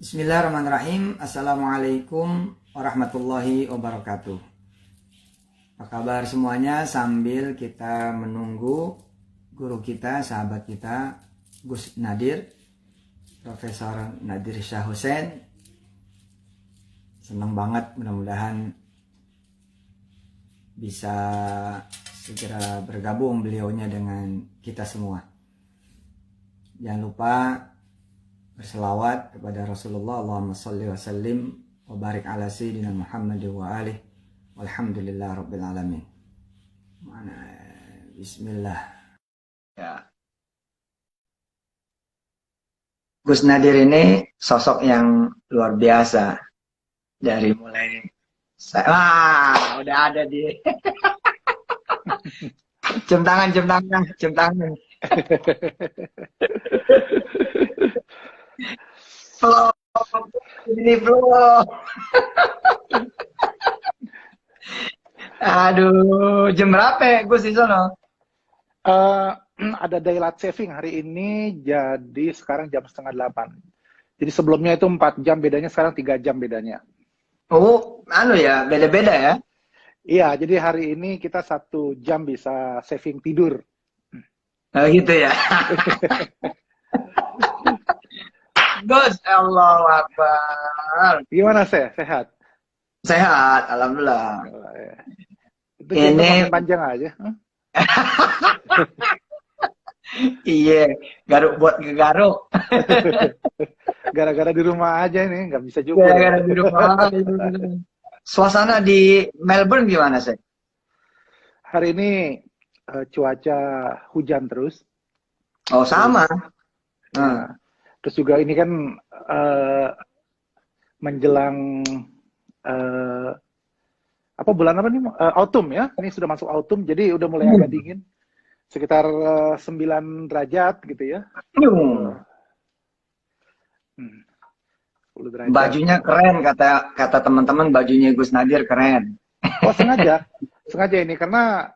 Bismillahirrahmanirrahim. Assalamualaikum warahmatullahi wabarakatuh. Apa kabar semuanya? Sambil kita menunggu guru kita, sahabat kita, Gus Nadir, Profesor Nadir Syah Hussein. Senang banget, mudah-mudahan bisa segera bergabung beliaunya dengan kita semua. Jangan lupa berselawat kepada Rasulullah. Allahumma salli wa sallim wa barik ala sayyidina Muhammad wa alih walhamdulillah rabbil alamin. Mana bismillah. Ya. Gus Nadir ini sosok yang luar biasa. Dari mulai udah ada di cium tangan. Flow, ini flow. Aduh, jam berapa Gus di sono? Ada daylight saving hari ini, jadi sekarang jam setengah 8. Jadi sebelumnya itu 4 jam bedanya, sekarang 3 jam bedanya. Oh, ya, beda-beda ya? Iya, jadi hari ini kita 1 jam bisa saving tidur. Oh gitu ya. Gus, Allahu Akbar. Gimana sehat? Sehat, alhamdulillah. Itu ini panjang aja. Iya, garuk buat ngegaruk. Gara-gara di rumah aja ini, nggak bisa juga. Gara-gara di rumah. Suasana di Melbourne gimana sih? Hari ini cuaca hujan terus. Oh sama. Terus juga ini kan menjelang bulan apa nih? Autumn ya. Ini sudah masuk autumn, jadi udah mulai agak dingin. Sekitar 9 derajat gitu ya. 10 derajat. Bajunya keren, kata teman-teman, bajunya Gus Nadir keren. Oh sengaja ini karena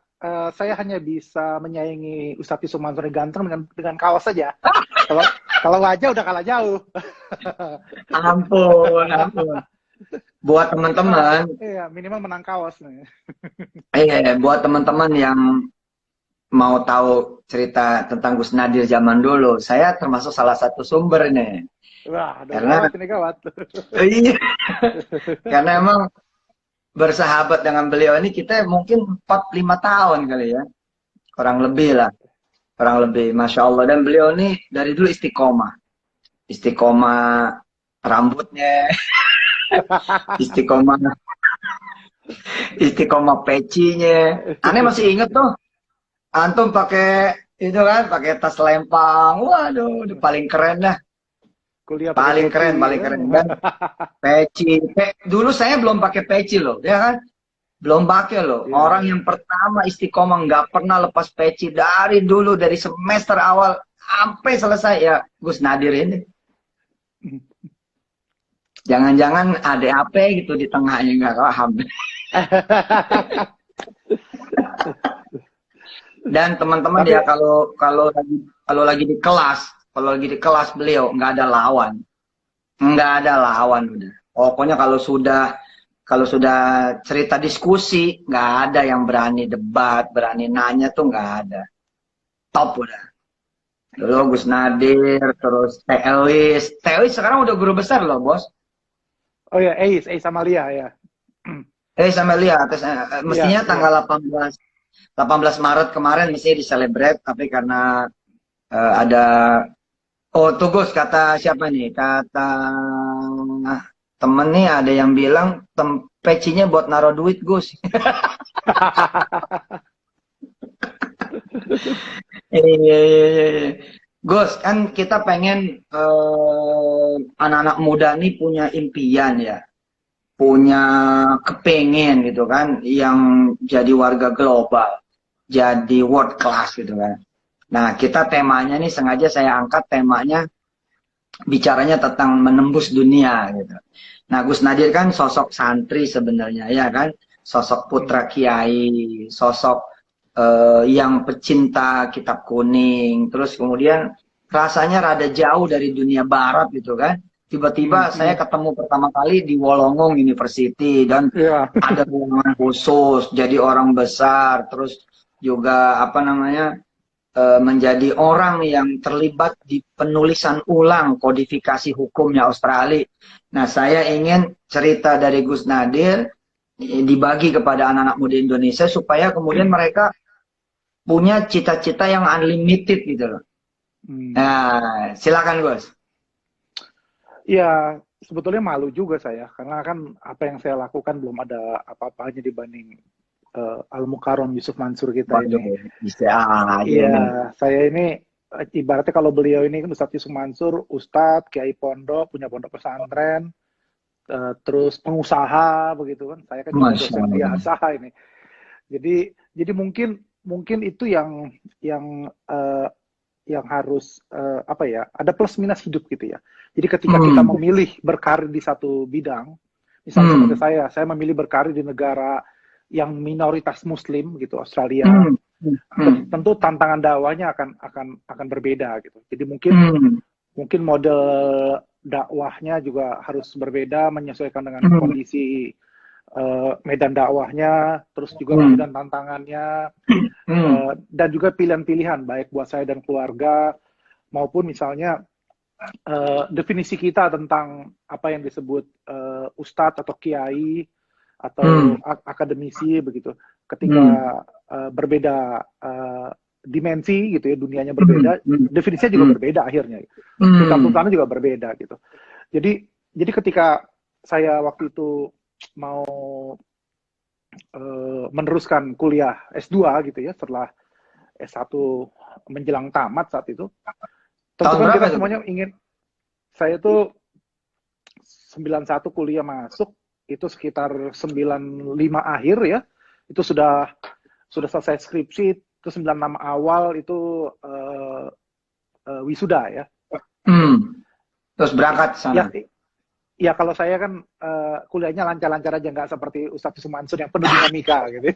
saya hanya bisa menyaingi Ustadz Yusuf Mansur ganteng dengan kaos saja. Kalau wajah udah kalah jauh. Ampun. Buat teman-teman. Iya, minimal menang kaos nih. Iya, buat teman-teman yang mau tahu cerita tentang Gus Nadir zaman dulu, saya termasuk salah satu sumber nih. Wah, karena gawat. Iya. Karena emang bersahabat dengan beliau ini kita mungkin 4-5 tahun kali ya. Kurang lebih lah. Masya Allah. Dan beliau ini dari dulu istiqomah rambutnya. istiqomah pecinya. Aneh masih inget tuh. Antum pakai itu kan, pakai tas lempang. Waduh, paling keren dah. Kuliah paling keren kan. Peci. Dulu saya belum pakai peci loh, ya kan? Belum pakai loh. Orang yang pertama istiqomah nggak pernah lepas peci dari dulu, dari semester awal sampai selesai ya Gus Nadir ini. Jangan-jangan ada apa gitu di tengahnya nggak paham. Dan teman-teman ya kalau lagi di kelas beliau nggak ada lawan udah. Pokoknya kalau sudah cerita diskusi nggak ada yang berani debat, berani nanya tuh nggak ada. Top udah. Dulu Gus Nadir, terus Teh Elis sekarang udah guru besar loh bos. Oh ya, Eis Amalia ya. Amalia, mestinya tanggal 18 Maret kemarin mesti diselebrate, tapi karena ada tuh Gus, kata siapa nih? Kata temen nih, ada yang bilang pecinya buat naruh duit Gus. Iya. Gus, kan kita pengen anak-anak muda nih punya impian ya. Punya kepengen gitu kan, yang jadi warga global, jadi world class gitu kan. Nah, kita temanya nih sengaja saya angkat temanya bicaranya tentang menembus dunia gitu. Nah, Gus Nadir kan sosok santri sebenarnya ya kan, sosok putra kiai, sosok yang pecinta kitab kuning, terus kemudian rasanya rada jauh dari dunia barat gitu kan. Tiba-tiba saya hmm. ketemu pertama kali di Wollongong University dan Iya. ada ruangan khusus, jadi orang besar, terus juga apa namanya menjadi orang yang terlibat di penulisan ulang kodifikasi hukumnya Australia. Nah, saya ingin cerita dari Gus Nadir dibagi kepada anak-anak muda Indonesia supaya kemudian mereka punya cita-cita yang unlimited gitu loh. Hmm. Nah, silakan Gus. Ya, sebetulnya malu juga saya, karena kan apa yang saya lakukan belum ada apa-apanya dibanding Al-Mukarram Yusuf Mansur kita ini. Waduh, bisa aja Iya, ini. saya ini ibaratnya kalau beliau ini kan Ustadz Yusuf Mansur, Ustadz, Kiai Pondok, punya pondok pesantren, terus pengusaha begitu kan. Saya kan cuma Masya dosen Allah. biasa ini. Jadi mungkin itu yang harus apa ya, ada plus minus hidup gitu ya. Jadi ketika kita Hmm. memilih berkarir di satu bidang, misalnya seperti Hmm. saya memilih berkarir di negara yang minoritas Muslim gitu, Australia, Hmm. Hmm. tentu tantangan dakwahnya akan berbeda gitu. Jadi Hmm. mungkin model dakwahnya juga harus berbeda menyesuaikan dengan Hmm. kondisi medan dakwahnya, terus juga Hmm. kemudian tantangannya, Hmm. dan juga pilihan-pilihan baik buat saya dan keluarga maupun misalnya definisi kita tentang apa yang disebut ustadz atau kiai atau Hmm. akademisi begitu. Ketika Hmm. berbeda dimensi gitu ya, dunianya Hmm. berbeda, Hmm. definisinya juga Hmm. berbeda akhirnya. Hmm. Tuntutannya juga berbeda gitu. Jadi ketika saya waktu itu mau meneruskan kuliah S2 gitu ya, setelah S1 menjelang tamat saat itu, tentu Tahun kan berapa kita itu? semuanya ingin, saya itu 91 kuliah masuk, itu sekitar 95 akhir ya, itu sudah selesai skripsi, itu 96 awal itu wisuda ya. Hmm. Terus Ya, berangkat sana. ya kalau saya kan kuliahnya lancar-lancar aja, nggak seperti Ustadz Sumansur yang penuh dinamika gitu.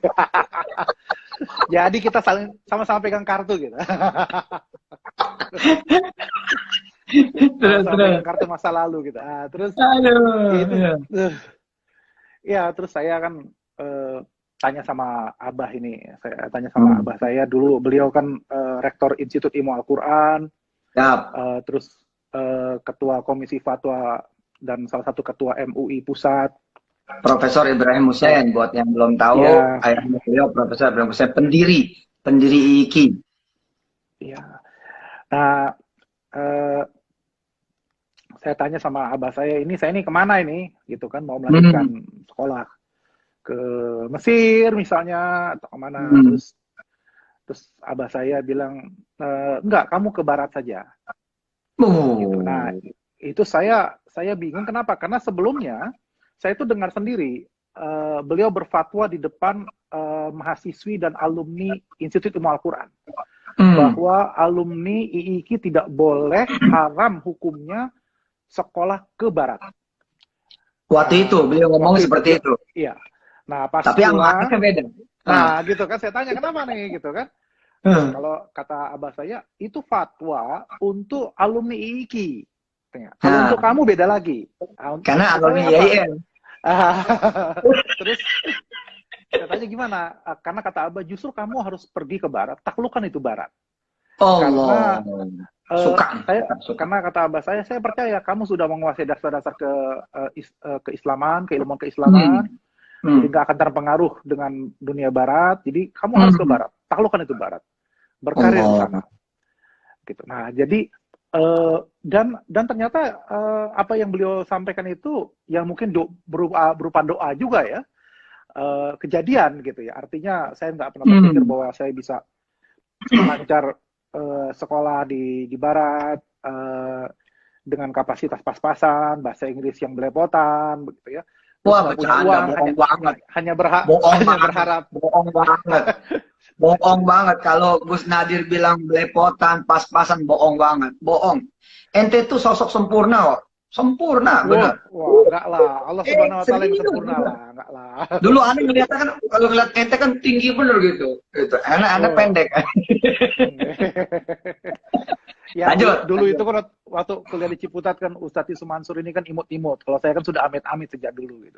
Jadi kita sama-sama pegang kartu gitu. Terus, Sama-sama terus. pegang kartu masa lalu gitu. Terus Aduh. itu Ya. ya terus saya kan tanya sama Abah ini. Saya tanya sama Hmm. Abah saya dulu, beliau kan Rektor Institut Ilmu Al-Quran, Siap. terus Ketua Komisi Fatwa dan salah satu Ketua MUI Pusat. Profesor Ibrahim Hussein, buat yang belum tahu, Ya, ayahnya beliau Profesor Ibrahim Hussein, pendiri IIKI. ya. Nah, eh, saya tanya sama Abah saya ini kemana ini, gitu kan, mau Hmm. melanjutkan sekolah ke Mesir misalnya atau kemana. Hmm. Terus Abah saya bilang, enggak, kamu ke barat saja gitu. Nah, Oh. itu saya bingung kenapa, karena sebelumnya saya itu dengar sendiri beliau berfatwa di depan mahasiswi dan alumni Institut Ilmu Al-Quran Hmm. bahwa alumni IIKI tidak boleh, haram hukumnya sekolah ke barat. Waktu itu beliau ngomong Waktu itu seperti itu. iya. Nah, pas Tapi yang pulang, maknanya beda. Ah. nah gitu kan, saya tanya kenapa nih gitu kan. Nah, Hmm. kalau kata abah saya, itu fatwa untuk alumni IIKI. Kalau Nah, untuk kamu beda lagi. Nah, karena maksud alumni saya apa? IAIN. Terus saya tanya gimana? Karena kata abah, justru kamu harus pergi ke barat, taklukan itu barat. Allah. Karena Suka. Suka. karena kata abah saya percaya kamu sudah menguasai dasar-dasar keislaman, keilmuan keislaman. Jadi nggak akan terpengaruh dengan dunia barat. Jadi kamu harus ke barat, taklukan itu barat, berkarir di sana. Allah. Gitu. Nah, jadi dan ternyata apa yang beliau sampaikan itu yang mungkin berupa doa juga ya, kejadian gitu ya. Artinya saya nggak pernah berpikir bahwa saya bisa lancar sekolah di barat dengan kapasitas pas-pasan, bahasa Inggris yang belepotan begitu ya. Terus Wah, nggak punya bercanda, uang, bohong banget. hanya Bohong banget. berharap. Bohong banget. Bohong banget. Kalau Gus Nadir bilang belepotan, pas-pasan, bohong banget. Bohong. Ente tuh sosok sempurna kok. Sempurna, bener. Wah, enggak lah. Allah Subhanahu wa taala yang Serius, sempurna bener. lah, enggak lah. Dulu aneh ngeliatnya kan, kalau ngeliat ente kan tinggi bener gitu. Gitu. Anak pendek. Ya, Lanjut, dulu lanjut. itu kan waktu kuliah di Ciputat kan Ustadz Yusuf Mansur ini kan imut-imut. Kalau saya kan sudah amit-amit sejak dulu gitu.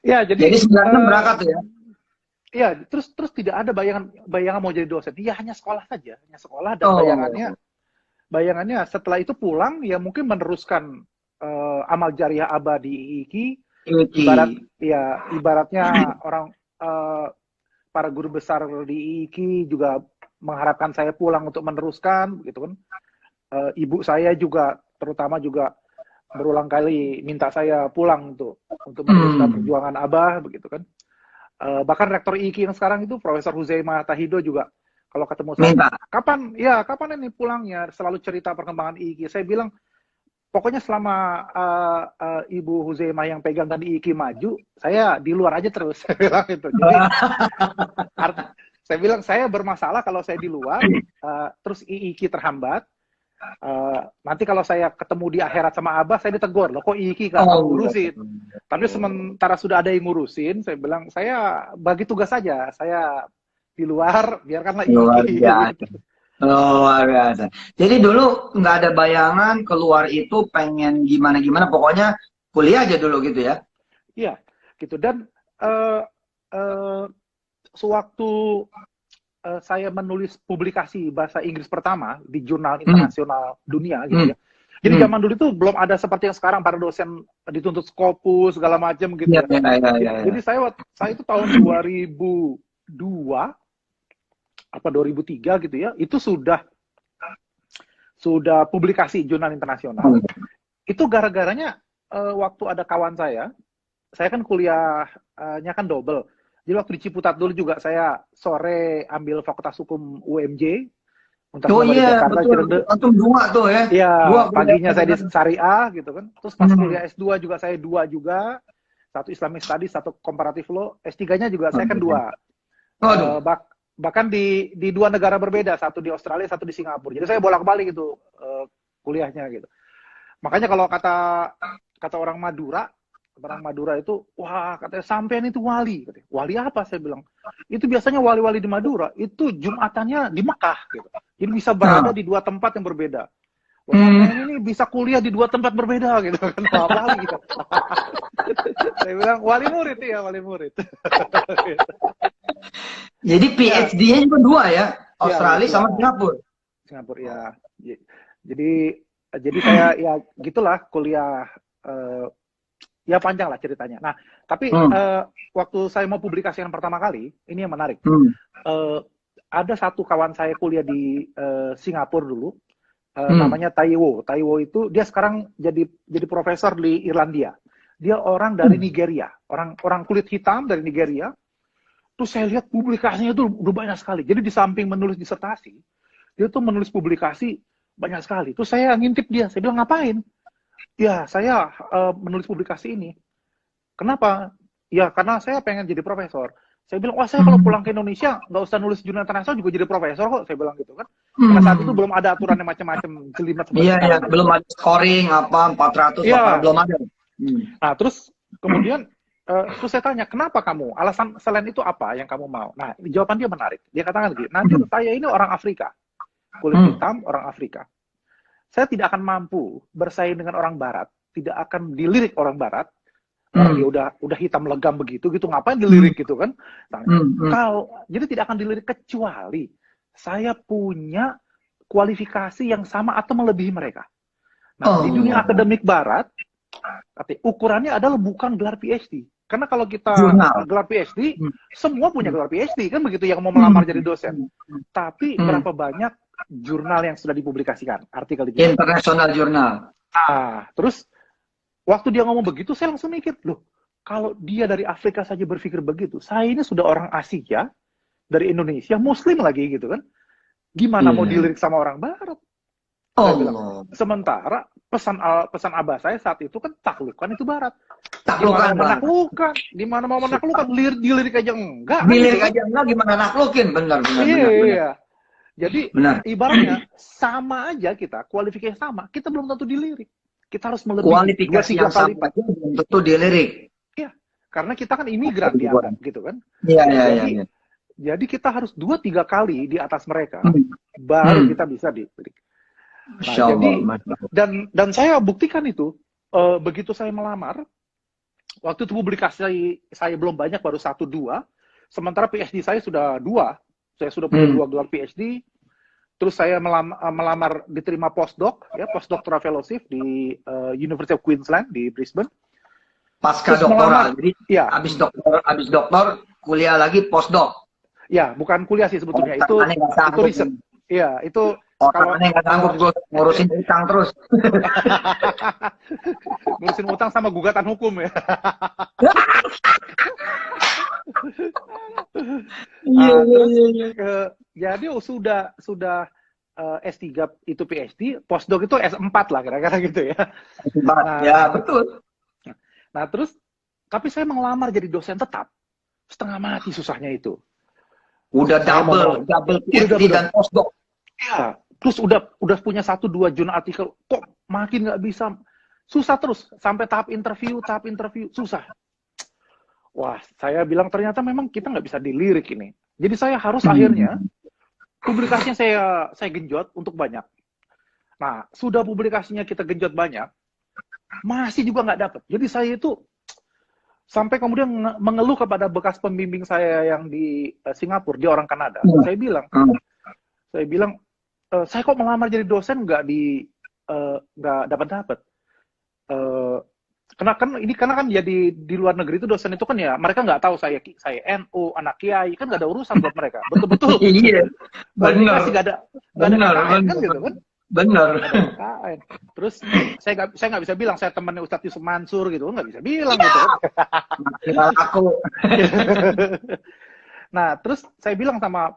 Ya, Jadi jadi 96 berangkat tuh ya? ya terus tidak ada bayangan mau jadi dosen. Iya, hanya sekolah saja, hanya sekolah dan Oh, bayangannya setelah itu pulang ya mungkin meneruskan amal jariah Abah di IIKI, Iki. ibaratnya orang para guru besar di IIKI juga mengharapkan saya pulang untuk meneruskan gitu kan. Ibu saya juga terutama juga berulang kali minta saya pulang untuk meneruskan perjuangan Abah begitu kan. Bahkan rektor IIKI yang sekarang itu Profesor Huzaimah Tahido juga kalau ketemu saya, Minta. kapan ini pulangnya, selalu cerita perkembangan IIKI. Saya bilang pokoknya selama Ibu Huzaimah yang pegang dan IIKI maju, saya di luar aja terus. Saya bilang itu. Jadi saya bilang saya bermasalah kalau saya di luar, terus IIKI terhambat. Nanti kalau saya ketemu di akhirat sama Abah, saya ditegur loh, kok IIKI gak kamu ngurusin? Tapi sementara sudah ada yang ngurusin, saya bilang saya bagi tugas saja, saya di luar, biarkanlah Luar IIKI. biasa. Luar biasa. Jadi dulu nggak ada bayangan keluar itu pengen gimana-gimana, pokoknya kuliah aja dulu gitu ya? Iya, gitu. Dan sewaktu saya menulis publikasi bahasa Inggris pertama di jurnal internasional dunia gitu ya. Jadi zaman dulu itu belum ada seperti yang sekarang para dosen dituntut Scopus segala macam gitu ya. Jadi saya itu tahun 2002 apa 2003 gitu ya, itu sudah publikasi jurnal internasional. Itu gara-garanya waktu ada kawan saya kan kuliahnya kan double. Jadi waktu di Ciputat dulu juga saya sore ambil Fakultas Hukum UMJ, Universitas Muhammadiyah Jakarta. Betul. Antum dua tuh ya? Iya, Dua paginya saya di Syariah gitu kan. Terus pas kuliah S2 juga saya 2 juga. Satu Islamic Studies, satu Comparative Law. S3-nya juga saya kan 2. Bahkan di 2 negara berbeda, satu di Australia, satu di Singapura. Jadi saya bolak-balik gitu kuliahnya gitu. Makanya kalau kata orang Madura itu, wah katanya sampean itu wali. Katanya, wali apa? Saya bilang, itu biasanya wali-wali di Madura, itu Jumatannya di Mekah. Gitu. Jadi bisa berada di 2 tempat yang berbeda. Wah, sampean ini bisa kuliah di 2 tempat berbeda gitu kan. Wali gitu. Saya bilang, wali murid ya, wali murid. Jadi PhD-nya juga 2 ya? Australia sama Singapura? Singapura, ya. Jadi saya ya gitulah kuliah, ya panjang lah ceritanya. Nah, tapi waktu saya mau publikasikan pertama kali, ini yang menarik. Ada satu kawan saya kuliah di Singapura dulu, namanya Taiwo. Taiwo itu dia sekarang jadi profesor di Irlandia. Dia orang dari Nigeria, orang kulit hitam dari Nigeria. Terus saya lihat publikasinya itu udah banyak sekali. Jadi di samping menulis disertasi, dia tuh menulis publikasi banyak sekali. Terus saya ngintip dia, saya bilang ngapain? Ya, saya menulis publikasi ini. Kenapa? Ya, karena saya pengen jadi profesor. Saya bilang, wah saya kalau pulang ke Indonesia, nggak usah nulis jurnal internasional juga jadi profesor kok. Saya bilang gitu kan. Karena saat itu belum ada aturan yang macam-macam, jelimet seperti sekarang. Iya, belum ada scoring, 400, belum ada. Nah, terus kemudian, terus saya tanya, kenapa kamu? Alasan selain itu apa yang kamu mau? Nah, jawaban dia menarik. Dia katakan begini, nanti saya ini orang Afrika. Kulit hitam, orang Afrika. Saya tidak akan mampu bersaing dengan orang Barat, tidak akan dilirik orang Barat. Orang dia udah hitam legam begitu, gitu ngapain dilirik gitu kan? Jadi tidak akan dilirik kecuali saya punya kualifikasi yang sama atau melebihi mereka. Nah, di dunia akademik Barat, ukurannya adalah bukan gelar PhD. Karena kalau kita gelar PhD, semua punya gelar PhD kan begitu yang mau melamar jadi dosen. Tapi berapa banyak jurnal yang sudah dipublikasikan, artikel di jurnal. International Journal. Nah, terus waktu dia ngomong begitu, saya langsung mikir, loh, kalau dia dari Afrika saja berpikir begitu, saya ini sudah orang Asia, dari Indonesia, Muslim lagi gitu kan, gimana mau dilirik sama orang Barat? Saya bilang, sementara pesan Abah saya saat itu kan taklukkan itu Barat. Gimana mau menaklukkan, dilirik aja enggak. Dilirik aja enggak, gimana naklukin, benar. Iya. Jadi ibaratnya sama aja kita, kualifikasinya sama, kita belum tentu dilirik. Kita harus melebihi kualifikasi yang sama aja belum tentu dilirik. Iya, karena kita kan imigran dianggap gitu kan. Iya. Jadi kita harus 2-3 kali di atas mereka, Hmm. baru Hmm. kita bisa diklik. Nah, Masya Allah, jadi Masya Allah. dan saya buktikan itu begitu saya melamar, waktu itu publikasi saya belum banyak, baru 1-2, sementara PhD saya sudah 2. Saya sudah punya 2 gelar PhD. Terus saya melamar diterima postdoc, ya, postdoctoral fellowship di University of Queensland di Brisbane. Pasca Terus melamar, doktoral, jadi ya, habis doktor kuliah lagi postdoc. ya, bukan kuliah sih sebetulnya, itu Tangannya nggak sanggup. riset. Ya, itu kalau Tangannya nggak sanggup, gue ngurusin utang terus. ngurusin utang sama gugatan hukum ya. Iya, Terus iya. jadi sudah S3 itu PhD, postdoc itu S4 lah kira-kira gitu ya. Ya, betul. Nah, terus tapi saya melamar jadi dosen tetap. Setengah mati susahnya itu. Udah Saya double PhD dan postdoc. Ya, terus udah punya 1-2 jurnal artikel, kok makin nggak bisa, susah terus sampai tahap interview susah. Wah, saya bilang ternyata memang kita nggak bisa dilirik ini. Jadi saya harus akhirnya publikasinya saya genjot untuk banyak. Nah, sudah publikasinya kita genjot banyak, masih juga nggak dapat. Jadi saya itu sampai kemudian mengeluh kepada bekas pembimbing saya yang di Singapura, dia orang Kanada. Saya bilang, saya kok melamar jadi dosen nggak dapat. Karena kan jadi di luar negeri itu dosen itu kan ya mereka nggak tahu saya NU, anak kiai, kan nggak ada urusan buat mereka. Betul-betul. Iya, benar. Nggak ada KKN kan gitu kan. Benar. Terus saya nggak bisa bilang saya temannya Ustadz Yusuf Mansur gitu, nggak bisa bilang gitu kan. Aku. Nah, terus saya bilang sama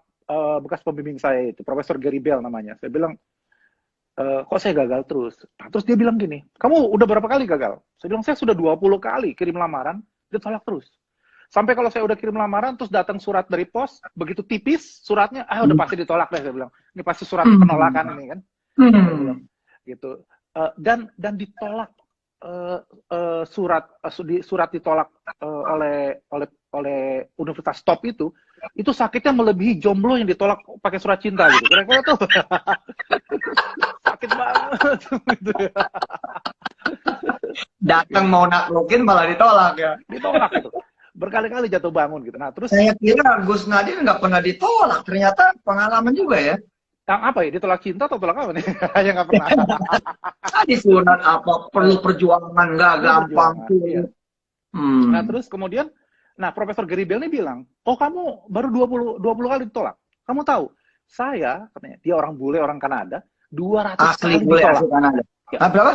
bekas pembimbing saya itu, Profesor Gary Bell namanya. Saya bilang, kok saya gagal terus? Nah, terus dia bilang gini, kamu udah berapa kali gagal? Saya bilang, saya sudah 20 kali kirim lamaran, ditolak terus. Sampai kalau saya udah kirim lamaran, terus datang surat dari pos, begitu tipis suratnya, udah pasti ditolak deh, saya bilang. Ini pasti surat penolakan ini kan. Gitu. Dan ditolak surat ditolak oleh Universitas Top itu sakitnya melebihi jomblo yang ditolak pakai surat cinta gitu. Kira-kira tuh sakit banget gitu ya. Datang mau naklukin malah ditolak ya. Ditolak gitu. Berkali-kali jatuh bangun gitu. Nah, terus saya kira Gus Nadir nggak pernah ditolak. Ternyata pengalaman juga ya. Yang apa ya? Ditolak cinta atau tolak apa nih? Yang nggak pernah. Tadi sunat apa? Perlu perjuangan, nggak gampang. Iya. Nah, terus kemudian, Profesor Gary Bell ini bilang, oh kamu baru 20 kali ditolak. Kamu tahu, saya, katanya, dia orang bule, orang Kanada, 200 asli kali bule, ditolak. asli Kanada. Ya. Berapa?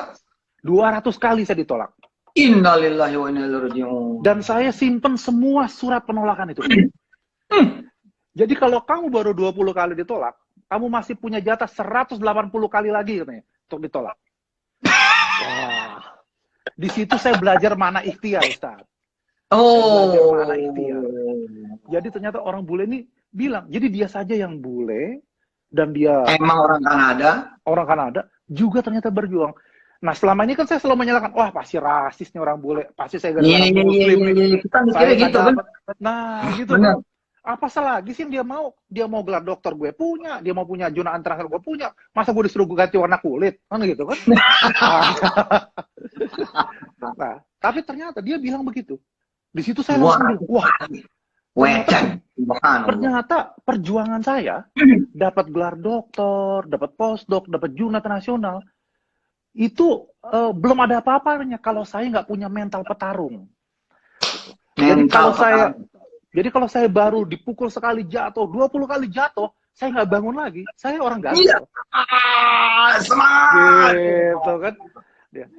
200 kali saya ditolak. Innalillahi wa inna ilaihi raji'un. Dan saya simpen semua surat penolakan itu. Jadi kalau kamu baru 20 kali ditolak, kamu masih punya jatah 180 kali lagi katanya untuk ditolak. Wah. Di situ saya belajar mana ikhtiar, Ustaz. Mana ikhtiar. Jadi ternyata orang bule ini bilang, jadi dia saja yang bule dan dia emang orang Kanada juga ternyata berjuang. Nah, selama ini kan saya selalu menyalahkan, wah pasti rasis nih orang bule, pasti saya gak orang muslim nih. Kita mikirnya gitu kan. Nah, gitu kan. Apa salah lagi sih yang dia mau gelar dokter gue punya, dia mau punya jurnal internasional gue punya, masa gue disuruh ganti warna kulit, kan gitu kan? Nah, tapi ternyata dia bilang begitu. Di situ saya langsung bilang, ternyata perjuangan saya dapat gelar doktor, dapat postdoc, dapat jurnal internasional itu belum ada apa-apanya kalau saya nggak punya mental petarung. Jadi kalau saya baru dipukul sekali jatuh, 20 kali jatuh, saya nggak bangun lagi. Saya orang gagal. Iya. Semangat. Gitu kan.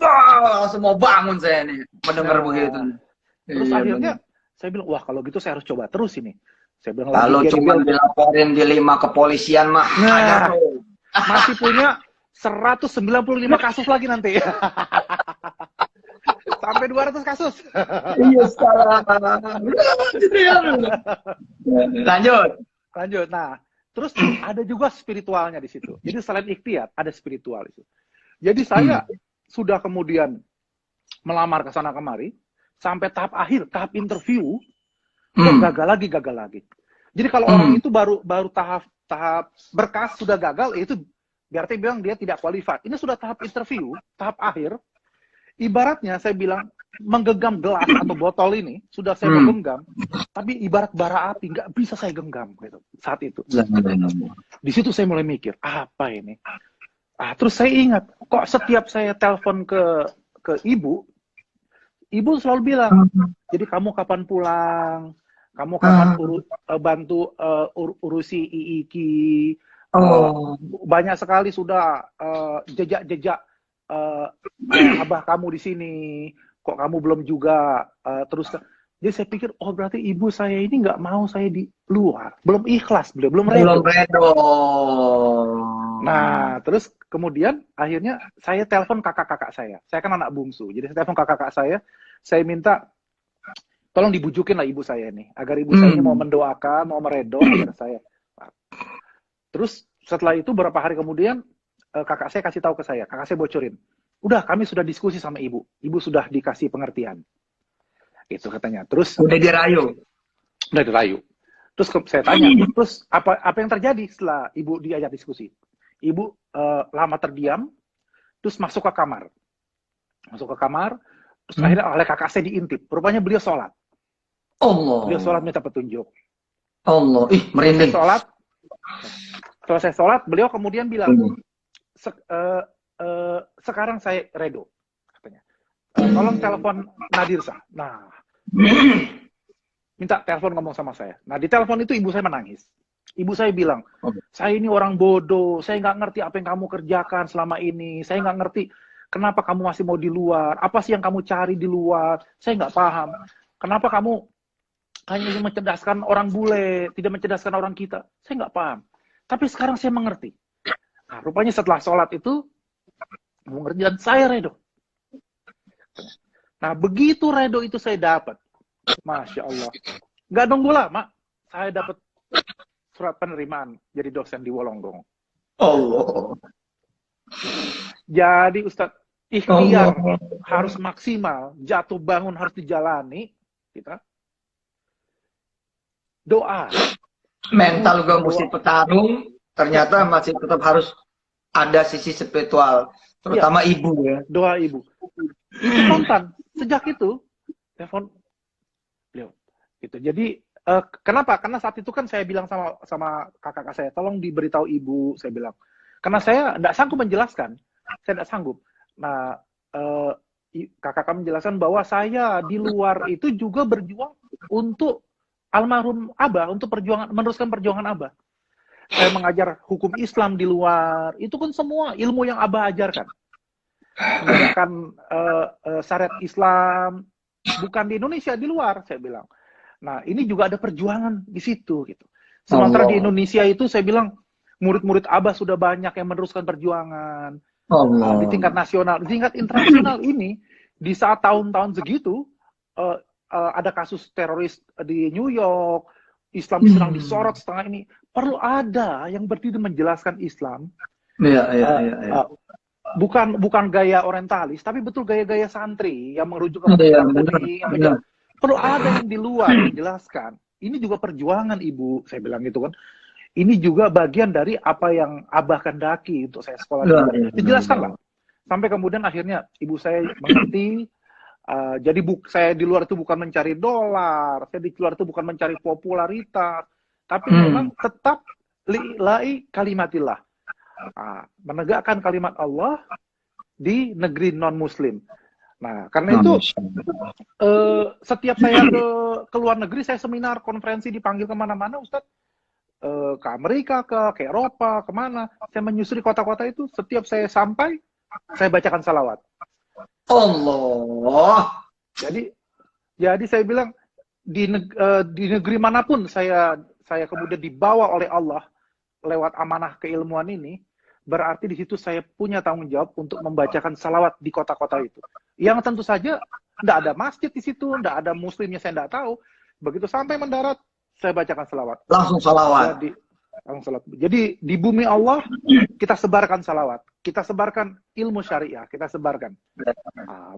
Langsung mau bangun saya nih mendengar begitu. Terus akhirnya saya bilang, wah kalau gitu saya harus coba terus ini. Saya bilang lalu cuma dilaporin di 5 kepolisian mah. Masih punya 195 kasus lagi nanti. Sampai 200 kasus. Iya, salah. Lanjut. Nah, terus ada juga spiritualnya di situ. Jadi selain ikhtiar, ada spiritual itu. Jadi saya sudah kemudian melamar ke sana kemari, sampai tahap akhir, tahap interview, gagal lagi. Jadi kalau orang itu baru tahap berkas sudah gagal, itu berarti bilang dia tidak qualified. Ini sudah tahap interview, tahap akhir. Ibaratnya saya bilang menggenggam gelas atau botol ini sudah saya mau genggam, tapi ibarat bara api nggak bisa saya genggam gitu saat itu. Di situ saya mulai mikir apa ini. Terus saya ingat kok setiap saya telepon ke ibu selalu bilang, jadi kamu kapan pulang? Kamu kapan bantu urusi IIKI? Banyak sekali sudah jejak-jejak abah kamu di sini. Kok kamu belum juga terus? Jadi saya pikir, berarti ibu saya ini nggak mau saya di luar. Belum ikhlas, belum redo. Nah, terus kemudian akhirnya saya telepon kakak-kakak saya. Saya kan anak bungsu. Jadi saya telepon kakak-kakak saya minta tolong dibujukin lah ibu saya nih, agar ibu saya ini mau mendoakan, mau meredo agar saya. Terus setelah itu beberapa hari kemudian kakak saya kasih tahu ke saya, kakak saya bocorin, udah kami sudah diskusi sama ibu sudah dikasih pengertian, itu katanya. Terus udah dirayu. Terus saya tanya, terus apa yang terjadi setelah ibu diajak diskusi? Ibu lama terdiam, terus masuk ke kamar, terus akhirnya oleh kakak saya diintip, rupanya beliau sholat. Beliau sholat minta petunjuk. Merinding. Setelah saya sholat, beliau kemudian bilang, sekarang saya redo, katanya. Tolong telepon Nadirsa. Nah, minta telepon ngomong sama saya. Nah, di telepon itu ibu saya menangis. Ibu saya bilang, saya ini orang bodoh, saya nggak ngerti apa yang kamu kerjakan selama ini, saya nggak ngerti kenapa kamu masih mau di luar, apa sih yang kamu cari di luar, saya nggak paham. Kenapa kamu hanya ingin mencerdaskan orang bule, tidak mencerdaskan orang kita. Saya nggak paham. Tapi sekarang saya mengerti. Nah, rupanya setelah sholat itu, mengerti dan saya redo. Nah, begitu redo itu saya dapat. Masya Allah. Nggak nunggu lama, saya dapat surat penerimaan jadi dosen di Wolonggong. Jadi Ustadz, ikhtiar harus maksimal, jatuh bangun harus dijalani, kita doa. Mental juga mesti petarung, ternyata masih tetap harus ada sisi spiritual, terutama ibu ya. Doa ibu. Itu kontan. Sejak itu, telepon beliau. Gitu. Jadi, kenapa? Karena saat itu kan saya bilang sama kakak saya, tolong diberitahu ibu, saya bilang. Karena saya tidak sanggup menjelaskan. Saya tidak sanggup. Nah, kakak kami menjelaskan bahwa saya di luar itu juga berjuang untuk almarhum Abah, untuk meneruskan perjuangan Abah. Saya mengajar hukum Islam di luar, itu kan semua ilmu yang Abah ajarkan. Menegakkan syariat Islam, bukan di Indonesia, di luar, saya bilang. Nah, ini juga ada perjuangan di situ, gitu. Sementara di Indonesia itu, saya bilang, murid-murid Abah sudah banyak yang meneruskan perjuangan. Di tingkat nasional, di tingkat internasional ini, di saat tahun-tahun segitu, ada kasus teroris di New York, Islam sedang disorot setengah ini, perlu ada yang berdiri menjelaskan Islam. Bukan gaya orientalis, tapi betul gaya-gaya santri yang merujuk ke perlu ada yang di luar menjelaskan. Ini juga perjuangan ibu, saya bilang gitu kan. Ini juga bagian dari apa yang Abah kendaki untuk saya sekolah. Dijelaskanlah. Sampai kemudian akhirnya ibu saya mengerti. Jadi saya di luar itu bukan mencari dolar, saya di luar itu bukan mencari popularitas, tapi memang tetap lillahi kalimatillah, menegakkan kalimat Allah di negeri non Muslim. Nah, karena itu setiap saya ke luar negeri, saya seminar, konferensi, dipanggil kemana-mana, Ustadz, ke Amerika, ke Eropa, kemana, saya menyusuri kota-kota itu, setiap saya sampai, saya bacakan salawat. Jadi saya bilang di negeri manapun saya kemudian dibawa oleh Allah lewat amanah keilmuan ini, berarti di situ saya punya tanggung jawab untuk membacakan salawat di kota-kota itu. Yang tentu saja tidak ada masjid di situ, tidak ada muslimnya, saya tidak tahu. Begitu sampai mendarat, saya bacakan salawat. Langsung salawat. Jadi di bumi Allah kita sebarkan salawat, kita sebarkan ilmu syariah, kita sebarkan.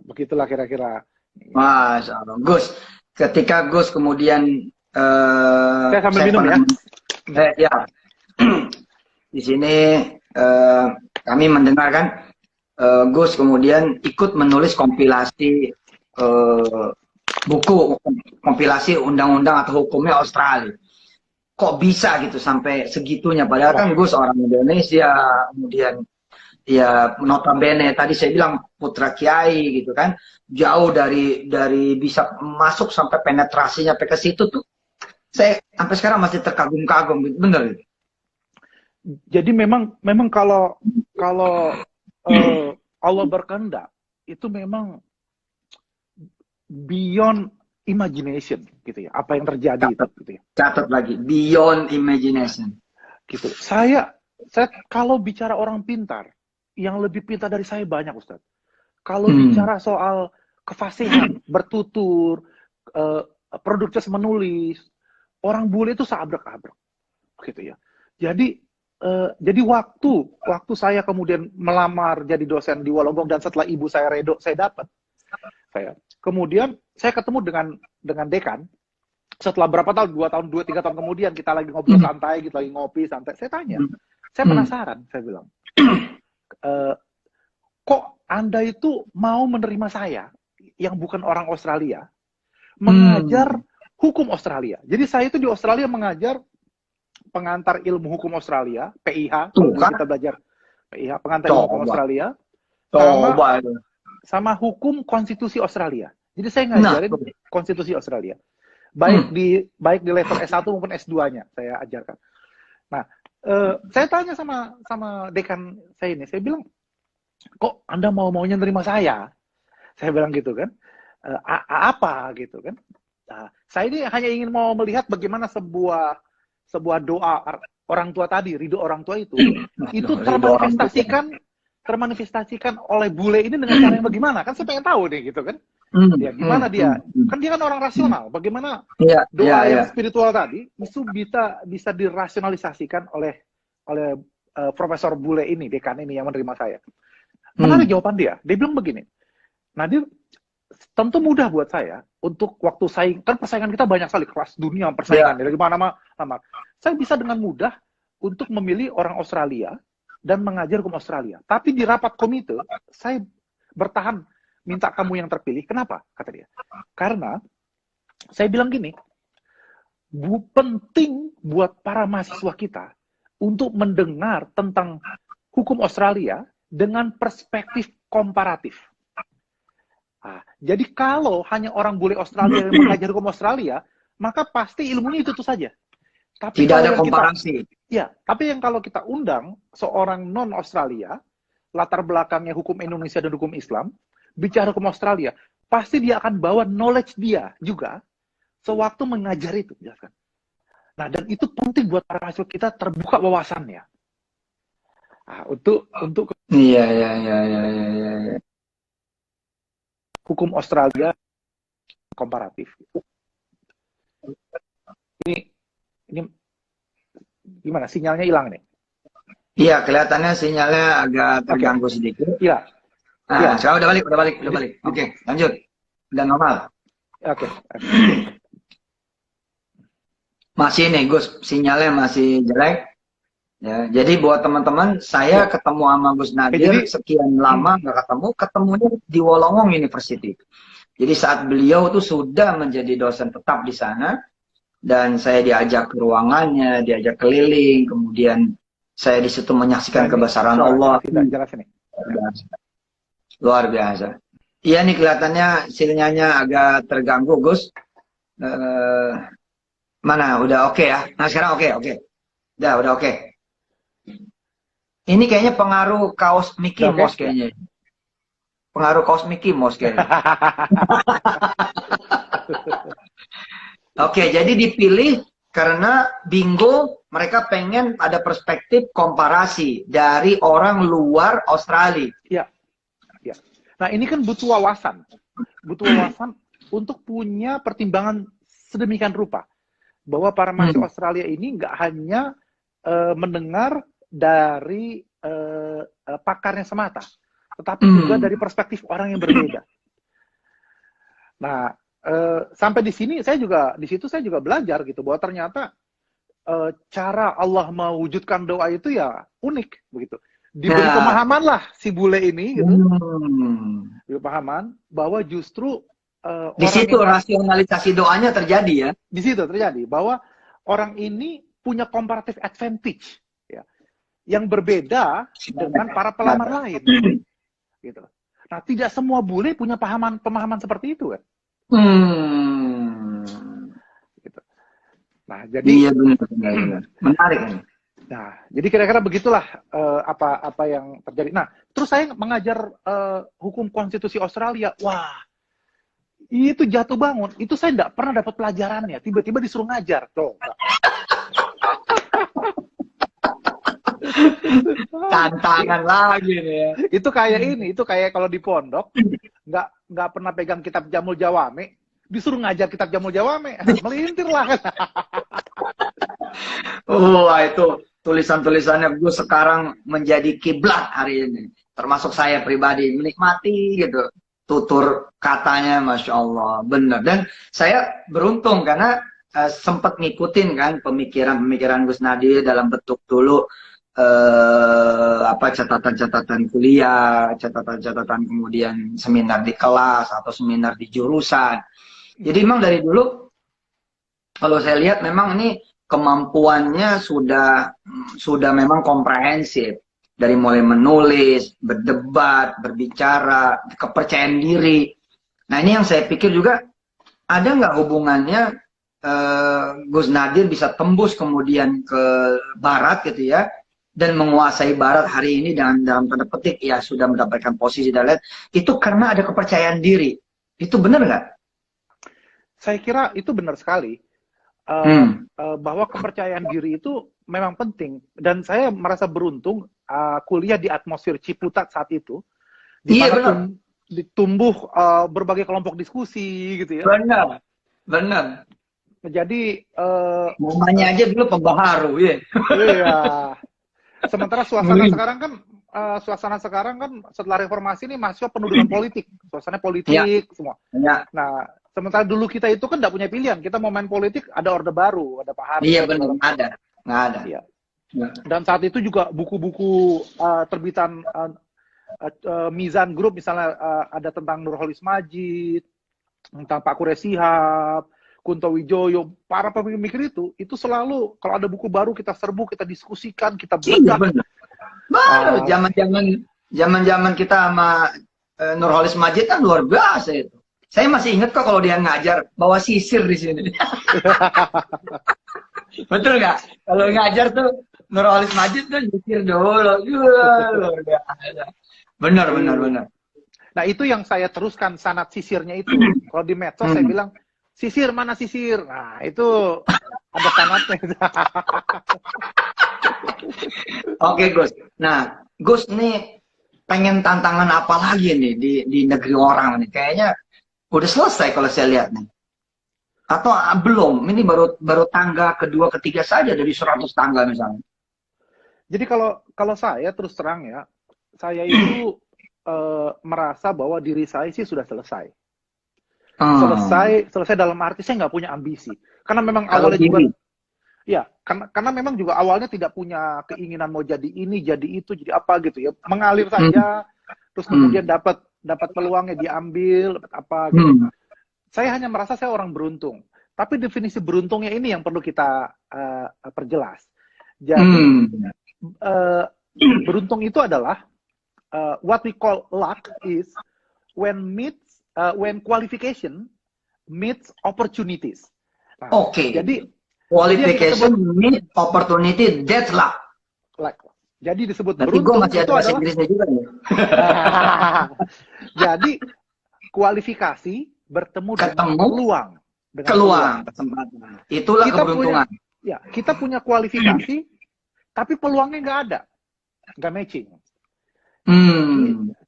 Begitulah kira-kira. Masya Allah. Gus, ketika Gus kemudian Saya sambil minum ya. Ya, di sini kami mendengar kan Gus kemudian ikut menulis kompilasi buku kompilasi undang-undang atau hukumnya Australia. Kok bisa gitu sampai segitunya? Padahal kan Gus orang Indonesia, kemudian ya notabene tadi saya bilang putra kiai gitu kan, jauh dari bisa masuk sampai penetrasinya sampai ke situ tuh. Saya sampai sekarang masih terkagum-kagum, bener gitu. Jadi memang kalau Allah berkehendak itu memang beyond imagination gitu ya. Apa yang terjadi itu gitu ya. Catat lagi, beyond imagination. Gitu. Saya kalau bicara orang pintar, yang lebih pintar dari saya banyak, Ustaz. Kalau bicara soal kefasihan, bertutur, produktivitas menulis, orang bule itu seabrek-abrek, gitu ya. Jadi waktu saya kemudian melamar jadi dosen di Wollongong dan setelah ibu saya redo, saya dapat. Kemudian saya ketemu dengan dekan. Setelah berapa tahun, 2 3 tahun kemudian kita lagi ngobrol santai, gitu lagi ngopi santai. Saya tanya, saya penasaran, saya bilang, kok Anda itu mau menerima saya yang bukan orang Australia mengajar hukum Australia. Jadi saya itu di Australia mengajar pengantar ilmu hukum Australia, PIH, kita belajar PIH, pengantar ilmu hukum Australia, sama hukum konstitusi Australia. Jadi saya ngajarin konstitusi Australia. Baik di level S1 maupun S2-nya saya ajarkan. Nah, saya tanya sama dekan saya ini, saya bilang, kok Anda mau-maunya nerima saya? Saya bilang gitu kan. Apa gitu kan? Nah, saya ini hanya ingin mau melihat bagaimana sebuah doa orang tua tadi, ridho orang tua itu termanifestasikan oleh bule ini dengan cara yang bagaimana? Kan saya pengen tahu nih gitu kan. Ya, gimana dia? Kan dia kan orang rasional. Bagaimana doa yang spiritual tadi itu bisa dirasionalisasikan oleh Profesor bule ini, dekan ini yang menerima saya. Menarik jawaban dia. Dia bilang begini. Nadir, tentu mudah buat saya untuk waktu kan persaingan kita banyak sekali, kelas dunia persaingan dari mana-mana. Saya bisa dengan mudah untuk memilih orang Australia dan mengajar hukum Australia. Tapi di rapat komite, saya bertahan minta kamu yang terpilih. Kenapa? Kata dia. Karena saya bilang gini, penting buat para mahasiswa kita untuk mendengar tentang hukum Australia dengan perspektif komparatif. Nah, jadi kalau hanya orang bule Australia yang mengajar hukum Australia, maka pasti ilmunya itu saja. Tapi tidak ada komparasi. Tapi yang kalau kita undang seorang non-Australia, latar belakangnya hukum Indonesia dan hukum Islam, bicara hukum Australia, pasti dia akan bawa knowledge dia juga sewaktu mengajar itu. Nah, dan itu penting buat para mahasiswa kita terbuka wawasannya. Nah, untuk hukum Australia komparatif. Ini gimana? Sinyalnya hilang nih? Iya, kelihatannya sinyalnya agak terganggu sedikit. Iya. Nah, sekarang udah balik. Oke, lanjut. Udah normal. Oke. Masih nih, Gus, sinyalnya masih jelek. Ya, jadi buat teman-teman, saya ketemu sama Gus Nadir sekian lama nggak ketemunya di Wollongong University. Jadi saat beliau tuh sudah menjadi dosen tetap di sana, dan saya diajak ke ruangannya, diajak keliling, kemudian saya di situ menyaksikan kebesaran Allah. Luar biasa. Iya nih kelihatannya sinyalnya agak terganggu, Gus. Mana? Udah oke ya? Nah sekarang oke. Udah oke. Ini kayaknya pengaruh kaos Mickey Mouse kayaknya. Pengaruh kaos Mickey Mouse kayaknya. Oke, jadi dipilih karena bingo mereka pengen ada perspektif komparasi dari orang luar Australia. Iya. Nah ini kan butuh wawasan untuk punya pertimbangan sedemikian rupa bahwa para mahasiswa Australia ini nggak hanya mendengar dari pakarnya semata, tetapi juga dari perspektif orang yang berbeda. Nah, sampai di situ saya juga belajar gitu bahwa ternyata cara Allah mewujudkan doa itu ya unik begitu. Diberi Nah, pemahaman lah si bule ini gitu, diberi pemahaman bahwa justru di orang situ yang rasionalisasi doanya terjadi ya. di situ terjadi bahwa orang ini punya comparative advantage ya, yang berbeda dengan para pelamar lain gitu. Nah, tidak semua bule punya pemahaman seperti itu kan. Hmm. Gitu. Nah, jadi Iya benar. Menarik ini. nah, jadi kira-kira begitulah apa yang terjadi. Nah, terus saya mengajar hukum konstitusi Australia. Wah, itu jatuh bangun. Itu saya tidak pernah dapat pelajarannya. Tiba-tiba disuruh ngajar. Tuh. Tantangan lagi nih ya. Itu kayak kalau di pondok nggak pernah pegang kitab Jamul Jawame, disuruh ngajar kitab Jamul Jawame, melintir lah. Wah itu tulisan-tulisannya gue sekarang menjadi kiblat hari ini. Termasuk saya pribadi menikmati gitu. Tutur katanya Masya Allah. Bener. Dan saya beruntung karena sempat ngikutin kan pemikiran-pemikiran Gus Nadir dalam bentuk dulu catatan-catatan kuliah, catatan-catatan kemudian seminar di kelas atau seminar di jurusan. Jadi memang dari dulu kalau saya lihat memang ini kemampuannya sudah memang komprehensif dari mulai menulis, berdebat, berbicara, kepercayaan diri. Nah ini yang saya pikir juga ada nggak hubungannya Gus Nadir bisa tembus kemudian ke Barat gitu ya dan menguasai Barat hari ini dengan dalam tanda petik ya sudah mendapatkan posisi dan lain itu karena ada kepercayaan diri. Itu benar nggak? Saya kira itu benar sekali. Bahwa kepercayaan diri itu memang penting dan saya merasa beruntung kuliah di atmosfer Ciputat saat itu di mana ditumbuh berbagai kelompok diskusi gitu ya. Benar. Jadi namanya aja dulu pembaharu ya. Iya. Sementara suasana sekarang kan setelah reformasi ini mahasiswa penuh dengan politik, suasana politik semua. Ya. Nah, sementara dulu kita itu kan tidak punya pilihan. Kita mau main politik, ada Orde Baru, ada Pak Harto. Iya benar, nggak ada. Iya. Dan saat itu juga buku-buku terbitan Mizan Group misalnya ada tentang Nurholis Majid, tentang Pak Kures Shihab, Kunto Wijoyo, para pemikir itu selalu kalau ada buku baru kita serbu, kita diskusikan, kita bedah. Baru zaman kita sama Nurholis Majid kan luar biasa itu. Saya masih ingat kok kalau dia ngajar bawa sisir di sini. Betul nggak? Kalau ngajar tuh Nurholis Majid tuh sisir dulu. Benar. Nah itu yang saya teruskan sanad sisirnya itu. Kalau di medsos saya bilang sisir mana sisir? Nah itu ada sanadnya. Oke Gus. Nah Gus nih pengen tantangan apa lagi nih di negeri orang nih? Kayaknya udah selesai kalau saya lihat nih. Atau belum? Ini baru tangga kedua ketiga saja dari 100 tangga misalnya. Jadi kalau saya terus terang ya, saya itu merasa bahwa diri saya sih sudah selesai. Selesai dalam arti saya nggak punya ambisi. Karena memang awalnya juga ya, karena memang juga awalnya tidak punya keinginan mau jadi ini, jadi itu, jadi apa gitu ya. Mengalir saja, terus kemudian dapat peluangnya diambil, dapat apa gitu. Saya hanya merasa saya orang beruntung. Tapi definisi beruntungnya ini yang perlu kita perjelas. Jadi beruntung itu adalah what we call luck is when qualification meets opportunities. Nah, Oke. Jadi qualification meets opportunity, that's luck. Jadi disebut Nanti beruntung masih ada bahasa Inggrisnya juga nih. Jadi kualifikasi bertemu dengan peluang. Kesempatan. Itulah keberuntungan. Kita punya kualifikasi, tapi peluangnya nggak ada, nggak matching.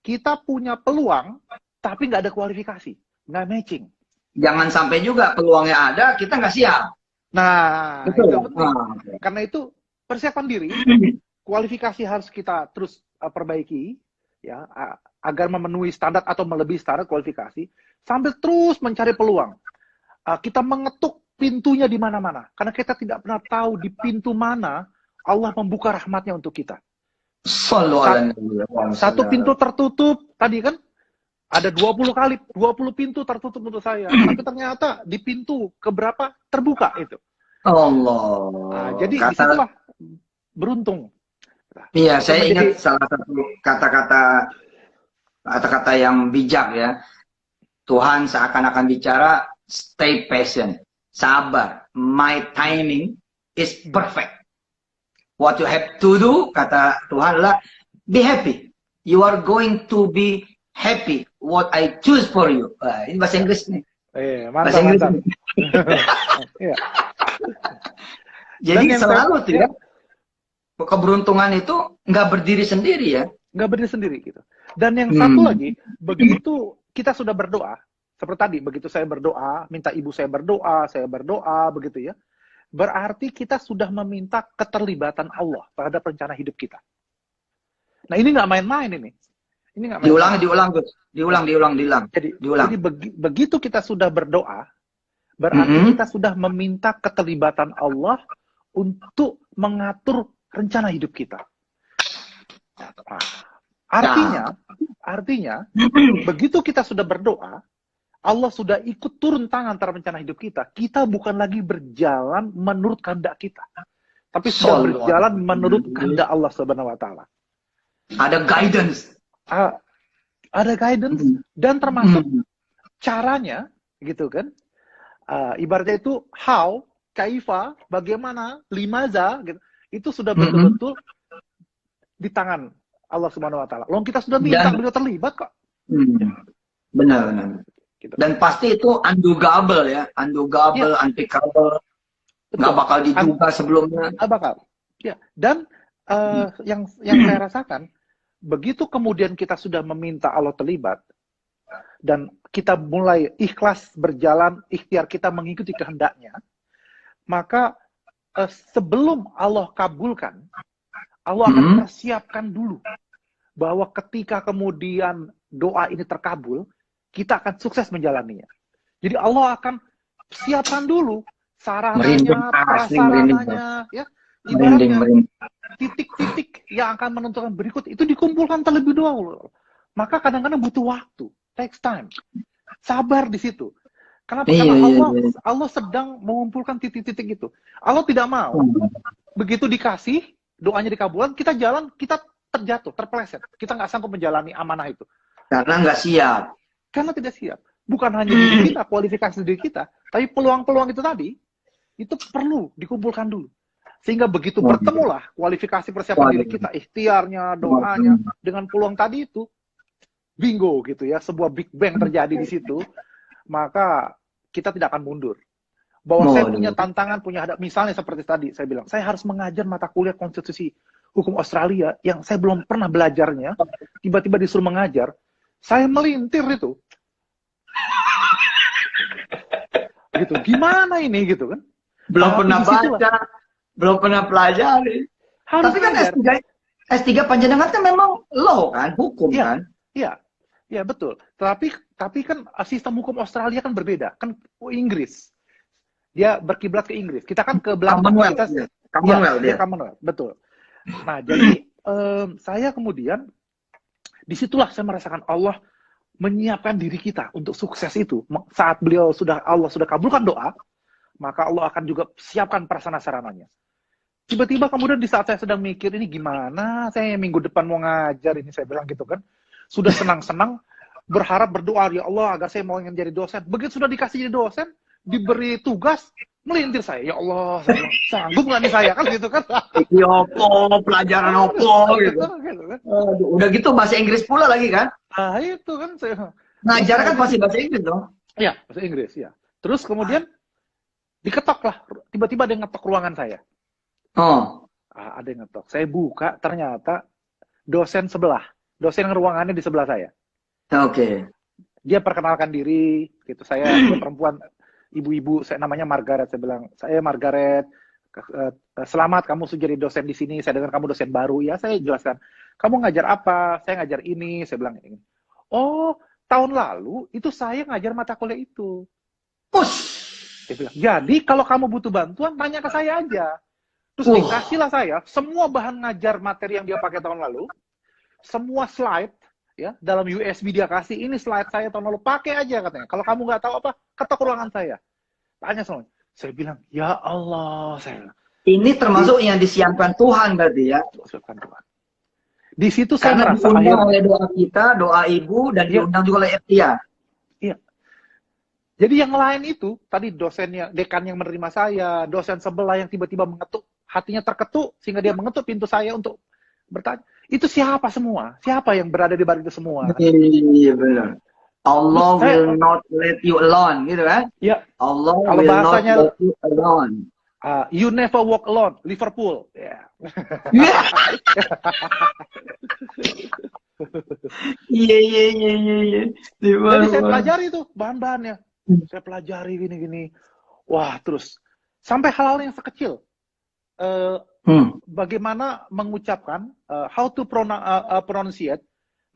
Kita punya peluang, tapi nggak ada kualifikasi, nggak matching. Jangan sampai juga peluangnya ada, kita nggak siap. Nah, itu penting. Karena itu persiapan diri, kualifikasi harus kita terus perbaiki, ya, agar memenuhi standar atau melebihi standar kualifikasi, sambil terus mencari peluang. kita mengetuk pintunya di mana-mana. Karena kita tidak pernah tahu di pintu mana Allah membuka rahmatnya untuk kita. Satu pintu tertutup, tadi kan ada 20 kali, 20 pintu tertutup untuk saya. Tapi ternyata di pintu keberapa terbuka itu. Allah. Nah, jadi disitulah beruntung. Iya, saya ingat salah satu kata-kata yang bijak ya. Tuhan seakan-akan bicara, stay patient, sabar. My timing is perfect. What you have to do, kata Tuhan lah, be happy. You are going to be happy. What I choose for you. Ini bahasa Inggris nih. Bahasa Inggris. Jadi selalu tuh ya, keberuntungan itu nggak berdiri sendiri ya. Nggak berdiri sendiri gitu. Dan yang satu lagi, begitu kita sudah berdoa, seperti tadi, begitu saya berdoa, minta ibu saya berdoa, begitu ya. Berarti kita sudah meminta keterlibatan Allah terhadap rencana hidup kita. Nah ini nggak main-main ini. Diulang. Jadi begitu kita sudah berdoa, berarti kita sudah meminta keterlibatan Allah untuk mengatur rencana hidup kita. Artinya, begitu kita sudah berdoa, Allah sudah ikut turun tangan terhadap rencana hidup kita. Kita bukan lagi berjalan menurut kehendak kita, tapi sudah berjalan menurut kehendak Allah Subhanahu wa taala. Ada guidance. Ada guidance dan termasuk caranya gitu kan. Ibaratnya itu how, kaifa, bagaimana, limaza gitu. Itu sudah betul-betul di tangan Allah Subhanahu wa taala. Loh kita sudah minta beliau terlibat kok. Benar. Gitu. Dan pasti itu undugable ya, unpickable, nggak bakal diduga sebelumnya. Nggak bakal. Ya. Dan yang saya rasakan, begitu kemudian kita sudah meminta Allah terlibat, dan kita mulai ikhlas berjalan, ikhtiar kita mengikuti kehendaknya, maka sebelum Allah kabulkan, Allah akan persiapkan dulu bahwa ketika kemudian doa ini terkabul, kita akan sukses menjalaninya. Jadi Allah akan siapkan dulu sarananya, prasarananya, ya. Ibaratnya titik-titik yang akan menentukan berikut itu dikumpulkan terlebih dahulu. Maka kadang-kadang butuh waktu, takes time. Sabar di situ. Kenapa? Karena Allah sedang mengumpulkan titik-titik itu. Allah tidak mau begitu dikasih, doanya dikabulkan, kita jalan, kita terjatuh, terpeleset. Kita nggak sanggup menjalani amanah itu. Karena nggak siap. Karena tidak siap. Bukan hanya diri kita, kualifikasi diri kita, tapi peluang-peluang itu tadi, itu perlu dikumpulkan dulu. Sehingga begitu bertemulah kualifikasi persiapan diri kita, ikhtiarnya, doanya, dengan peluang tadi itu, bingo gitu ya, sebuah big bang terjadi di situ, maka kita tidak akan mundur. Bahwa saya punya tantangan, punya hadap, misalnya seperti tadi, saya bilang, saya harus mengajar mata kuliah konstitusi hukum Australia, yang saya belum pernah belajarnya, tiba-tiba disuruh mengajar, saya melintir itu. Gitu. Gimana ini gitu kan? Belum pernah baca, belum pernah pelajari. Tapi kan S3 panjenengan kan memang law kan, hukum kan? Iya, betul. Tapi kan sistem hukum Australia kan berbeda. Kan Inggris. Dia berkiblat ke Inggris. Kita kan ke belakang. Commonwealth, betul. Nah, jadi saya kemudian disitulah saya merasakan Allah menyiapkan diri kita untuk sukses itu. Saat Allah sudah kabulkan doa, maka Allah akan juga siapkan prasarana-sarananya. Tiba-tiba kemudian di saat saya sedang mikir, ini gimana, saya minggu depan mau ngajar, ini saya bilang gitu kan. Sudah senang-senang, berharap berdoa, ya Allah agar saya mau jadi dosen. Begitu sudah dikasih jadi dosen, diberi tugas, melintir saya. Ya Allah, sanggup nggak nih saya? Kan gitu kan. Pelajaran opo gitu. Udah gitu bahasa Inggris pula lagi kan? Nah itu kan. Ngajar kan pasti bahasa Inggris dong? Iya, bahasa Inggris ya. Terus kemudian diketok lah. Tiba-tiba ada yang ngetok ruangan saya. Ada yang ngetok. Saya buka, ternyata dosen sebelah. Dosen yang ruangannya di sebelah saya. Oke. Dia perkenalkan diri, gitu. Saya perempuan, ibu-ibu, saya namanya Margaret. Saya bilang, saya Margaret. Selamat kamu sudah jadi dosen di sini. Saya dengar kamu dosen baru. Ya, saya jelaskan. Kamu ngajar apa? Saya ngajar ini. Saya bilang ini. Oh, tahun lalu itu saya ngajar mata kuliah itu. Push. Dia bilang, jadi kalau kamu butuh bantuan, tanya ke saya aja. Terus dikasihlah saya semua bahan ngajar materi yang dia pakai tahun lalu, semua slide, ya dalam USB dia kasih, ini slide saya tahun lalu, pakai aja katanya. Kalau kamu nggak tahu apa, ketok ruangan saya. Tanya semuanya. Saya bilang, ya Allah, saya. Ini termasuk yang disiapkan Tuhan berarti ya. Siapkan Tuhan. Di situ saya Karena merasa diundang oleh doa kita, doa ibu, dan diundang juga oleh FTA. Iya. Jadi yang lain itu, tadi dosennya, dekan yang menerima saya, dosen sebelah yang tiba-tiba mengetuk, hatinya terketuk, sehingga dia mengetuk pintu saya untuk bertanya. Itu siapa semua? Siapa yang berada di balik itu semua? Iya benar. Allah will not let you alone, gitu kan? Ya. Allah Kalau will bahasanya, not let you alone. You never walk alone, Liverpool. Ya. Iya. Jadi saya pelajari tuh bahan-bahannya. Saya pelajari gini-gini. Wah, terus sampai hal-hal yang sekecil. Bagaimana mengucapkan how to pronunciate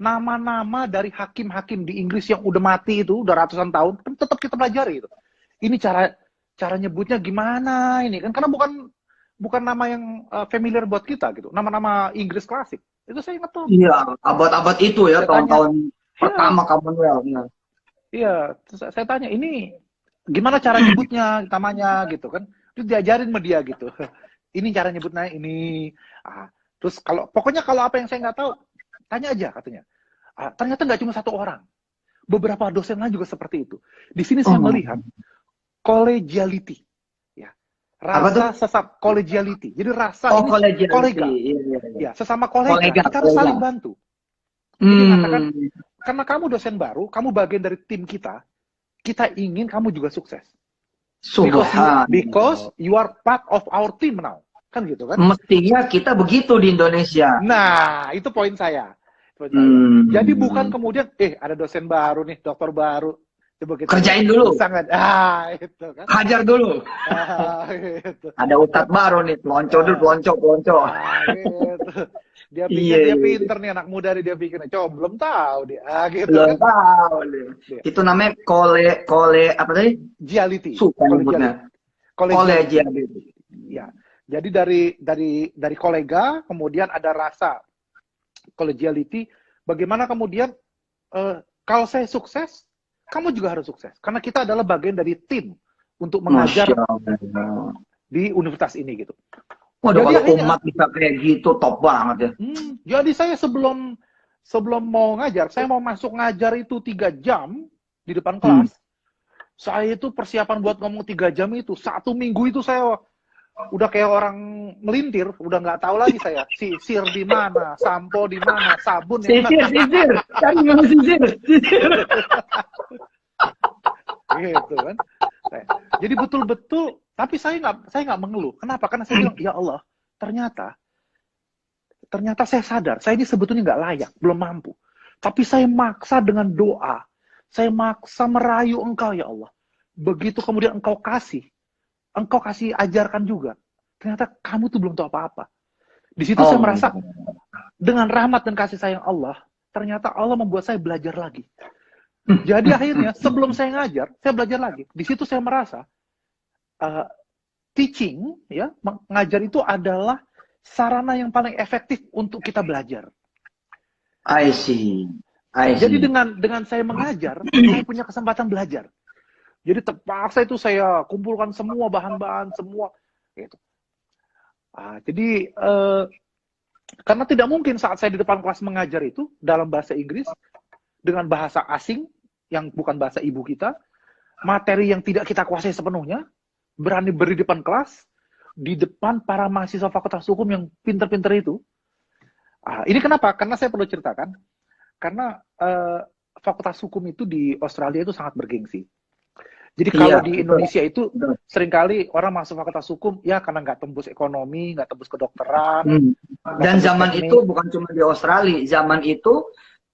nama-nama dari hakim-hakim di Inggris yang udah mati itu, udah ratusan tahun, kan tetap kita pelajari itu. Ini cara nyebutnya gimana ini kan, karena bukan nama yang familiar buat kita gitu. Nama-nama Inggris klasik. Itu saya ingat tuh. Iya, abad-abad itu ya, tahun-tahun pertama Commonwealth. Iya, saya tanya, ini gimana cara nyebutnya, namanya gitu kan. Terus diajarin sama dia gitu. Ini cara nyebutnya, ini. Terus pokoknya kalau apa yang saya nggak tahu, tanya aja katanya. Ternyata nggak cuma satu orang. Beberapa dosen lain juga seperti itu. Di sini saya melihat collegiality. Ya. Rasa sesama collegiality. Jadi rasa ini kolega. Iya. Ya, sesama kolega. Kita harus saling bantu. Jadi katakan, karena kamu dosen baru, kamu bagian dari tim kita ingin kamu juga sukses. Because you are part of our team now. Kan gitu kan? Mestinya kita begitu di Indonesia. Nah, itu poin saya. Jadi bukan kemudian, ada dosen baru nih, dokter baru. Coba kita kerjain dulu. Sangat, itu kan. Hajar dulu. Gitu. Ada ustadz baru nih, pelonco. Gitu. Dia pikir dia pinter nih, anak muda dia pikirnya. Coba belum tahu dia. Gitu belum kan. tahu dia. Itu namanya apa tadi? Collegiality. Suka nyebutnya. Collegiality. Ya. Jadi dari kolega, kemudian ada rasa collegiality. Bagaimana kemudian kalau saya sukses, kamu juga harus sukses. Karena kita adalah bagian dari tim untuk mengajar di universitas ini gitu. Waduh, kalau umat bisa kayak gitu, top banget ya. Jadi saya sebelum mau ngajar, saya mau masuk ngajar itu 3 jam di depan kelas. Saya itu persiapan buat ngomong 3 jam itu, 1 minggu itu saya udah kayak orang melintir, udah nggak tahu lagi saya. Sisir di mana, sampo di mana, sabun di mana. Sisir. Cari memang sisir. Gitu kan. Jadi betul-betul, tapi saya nggak mengeluh. Kenapa? Karena saya bilang, ya Allah, ternyata saya sadar, saya ini sebetulnya nggak layak, belum mampu. Tapi saya maksa dengan doa, saya maksa merayu Engkau, ya Allah. Begitu kemudian Engkau kasih ajarkan juga. Ternyata kamu tuh belum tahu apa-apa. Di situ saya merasa dengan rahmat dan kasih sayang Allah, ternyata Allah membuat saya belajar lagi. Jadi akhirnya sebelum saya ngajar, saya belajar lagi. Di situ saya merasa teaching, ya, mengajar itu adalah sarana yang paling efektif untuk kita belajar. I see. Jadi dengan saya mengajar, saya punya kesempatan belajar. Jadi terpaksa itu saya kumpulkan semua bahan-bahan, semua gitu. Jadi karena tidak mungkin saat saya di depan kelas mengajar itu dalam bahasa Inggris dengan bahasa asing yang bukan bahasa ibu kita, materi yang tidak kita kuasai sepenuhnya, berani beri di depan kelas, di depan para mahasiswa Fakultas Hukum yang pinter-pinter itu. Ini kenapa? Karena saya perlu ceritakan, karena Fakultas Hukum itu di Australia itu sangat bergengsi. Jadi kalau di Indonesia itu seringkali orang masuk Fakultas Hukum ya karena nggak tembus ekonomi, nggak tembus kedokteran. Dan zaman itu bukan cuma di Australia, zaman itu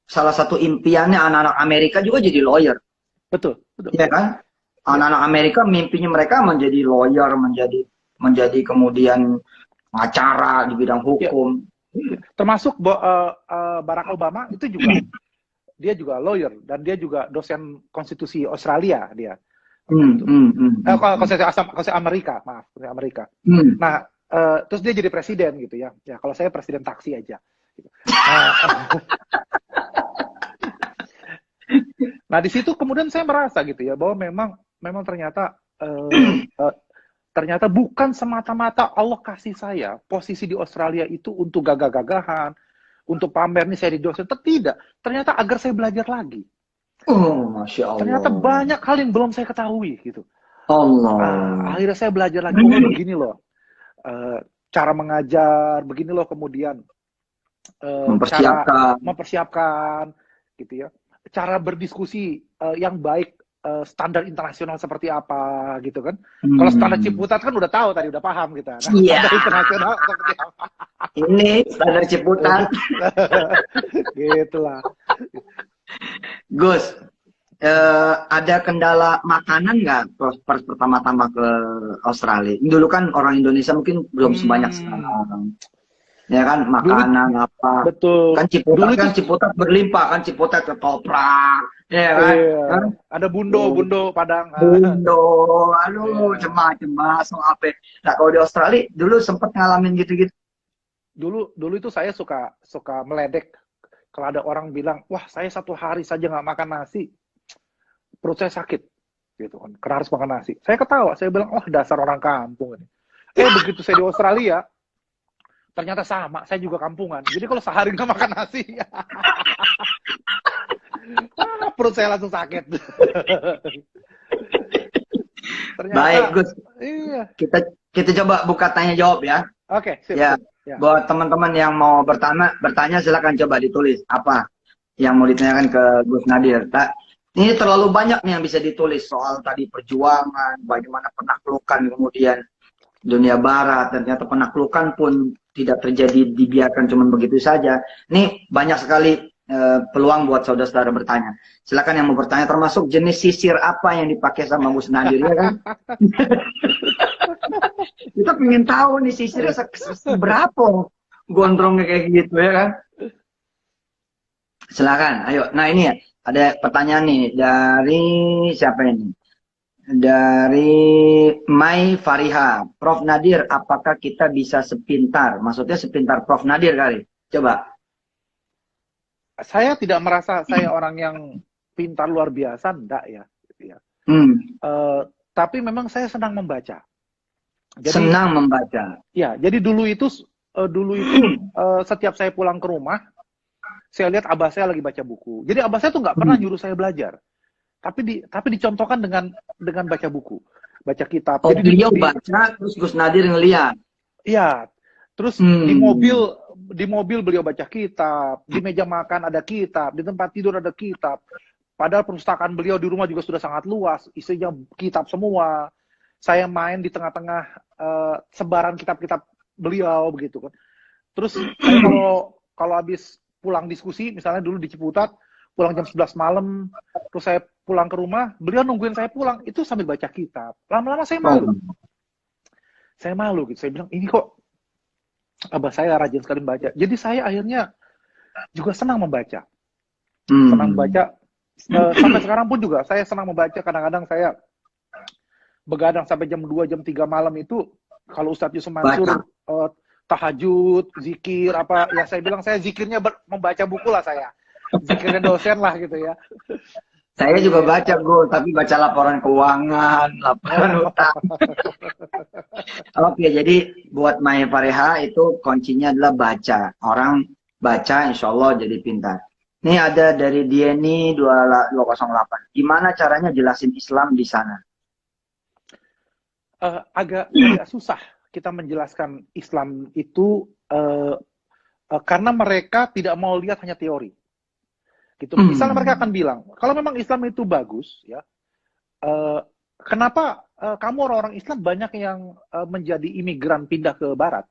salah satu impiannya anak-anak Amerika juga jadi lawyer. Betul. Iya kan? Anak-anak Amerika mimpinya mereka menjadi lawyer, menjadi kemudian pengacara di bidang hukum. Ya. Termasuk Barack Obama itu juga dia juga lawyer dan dia juga dosen konstitusi Australia dia. Hmm, gitu. hmm, hmm, Kalau saya Amerika, maaf, saya Amerika. hmm. Nah, terus dia jadi presiden gitu ya. Ya kalau saya presiden taksi aja. Gitu. Nah, nah di situ kemudian saya merasa gitu ya bahwa memang ternyata ternyata bukan semata-mata Allah kasih saya posisi di Australia itu untuk gagah-gagahan, untuk pamer nih saya di dosen. Tidak. Ternyata agar saya belajar lagi. Oh, Masya Ternyata Allah. banyak hal yang belum saya ketahui gitu. Allah. Akhirnya saya belajar lagi. Oh begini loh. Cara mengajar, begini loh kemudian cara Mempersiapkan. mempersiapkan gitu ya, cara berdiskusi yang baik, standar internasional seperti apa gitu kan. Kalau standar Hmm. Ciputat kan udah tahu tadi, udah paham kita. Nah, Iya, standar internasional seperti apa? ini standar Ciputat. Gitulah. Gus, ada kendala makanan nggak pas pertama-tama ke Australia? Dulu kan orang Indonesia mungkin belum sebanyak Hmm, sekarang. Ya kan, dulu makanan apa. betul. Dulu itu Kan Ciputat berlimpah kan, Ciputat ketoprak. Ya kan? Hah? ada bundo, Oh, bundo Padang. Bundo, aduh, Iya. cemas-cemas, so apa. Nah, kalau di Australia dulu sempet ngalamin gitu-gitu. Dulu itu saya suka suka meledek kalau ada orang bilang, wah saya 1 hari saja nggak makan nasi, perut saya sakit, gitu kan, karena harus makan nasi. Saya ketawa, saya bilang, wah dasar orang kampung ini. Begitu saya di Australia, ternyata sama, saya juga kampungan. Jadi kalau sehari nggak makan nasi, perut saya langsung sakit. Baik, Ternyata, Gus. iya. Kita kita coba buka tanya jawab ya. Oke, sip, Ya, sip. Ya. buat teman-teman yang mau bertanya silakan coba ditulis apa yang mau ditanyakan ke Gus Nadir. Ini terlalu banyak nih yang bisa ditulis soal tadi perjuangan, bagaimana penaklukan kemudian dunia barat, ternyata penaklukan pun tidak terjadi dibiarkan cuma begitu saja. Ini banyak sekali peluang buat saudara-saudara bertanya. Silakan yang mau bertanya, termasuk jenis sisir apa yang dipakai sama Gus Nadir ya kan? Kita pengen tahu nih sisirnya seberapa gondrongnya kayak gitu ya kan? Silakan, ayo. Nah ini ya, ada pertanyaan nih dari siapa ini? Dari Mai Fariha. Prof Nadir, apakah kita bisa sepintar? Maksudnya sepintar Prof Nadir kali. Coba. Saya tidak merasa saya orang yang pintar luar biasa, enggak ya. Gitu ya. Hmm, Tapi memang saya senang membaca. Jadi senang membaca. ya, jadi dulu itu setiap saya pulang ke rumah, saya lihat abah saya lagi baca buku. Jadi abah saya tuh nggak pernah Hmm. nyuruh saya belajar, tapi dicontohkan dengan baca buku, baca kitab. Oh, Jadi beliau baca, terus Gus Nadir ngeliat. ya, terus Hmm. di mobil beliau baca kitab, di meja makan ada kitab, di tempat tidur ada kitab. Padahal perpustakaan beliau di rumah juga sudah sangat luas, isinya kitab semua. Saya main di tengah-tengah sebaran kitab-kitab beliau begitu kan. Terus saya kalau habis pulang diskusi, misalnya dulu di Ciputat, pulang jam 11 malam, terus saya pulang ke rumah, beliau nungguin saya pulang, itu sambil baca kitab. Lama-lama saya malu. Oh. Saya malu gitu. Saya bilang, ini kok abah saya rajin sekali membaca. Jadi saya akhirnya juga senang membaca. Senang Hmm. membaca. Sampai sekarang pun juga saya senang membaca. Kadang-kadang saya begadang sampai jam 2, jam 3 malam itu, kalau Ustadz Yusuf Mansur tahajud, zikir, apa, ya saya bilang saya zikirnya membaca buku lah saya. Zikirnya dosen lah gitu ya. Saya juga baca, Gus, tapi baca laporan keuangan, laporan utang. Oke, jadi buat Maya Fareha itu kuncinya adalah baca. Orang baca, insya Allah jadi pintar. Ini ada dari Dieni 208. Gimana caranya jelasin Islam di sana? Agak susah kita menjelaskan Islam itu karena mereka tidak mau lihat hanya teori. Gitu. Misalnya mereka akan bilang, kalau memang Islam itu bagus, ya, kenapa kamu orang-orang Islam banyak yang menjadi imigran pindah ke Barat?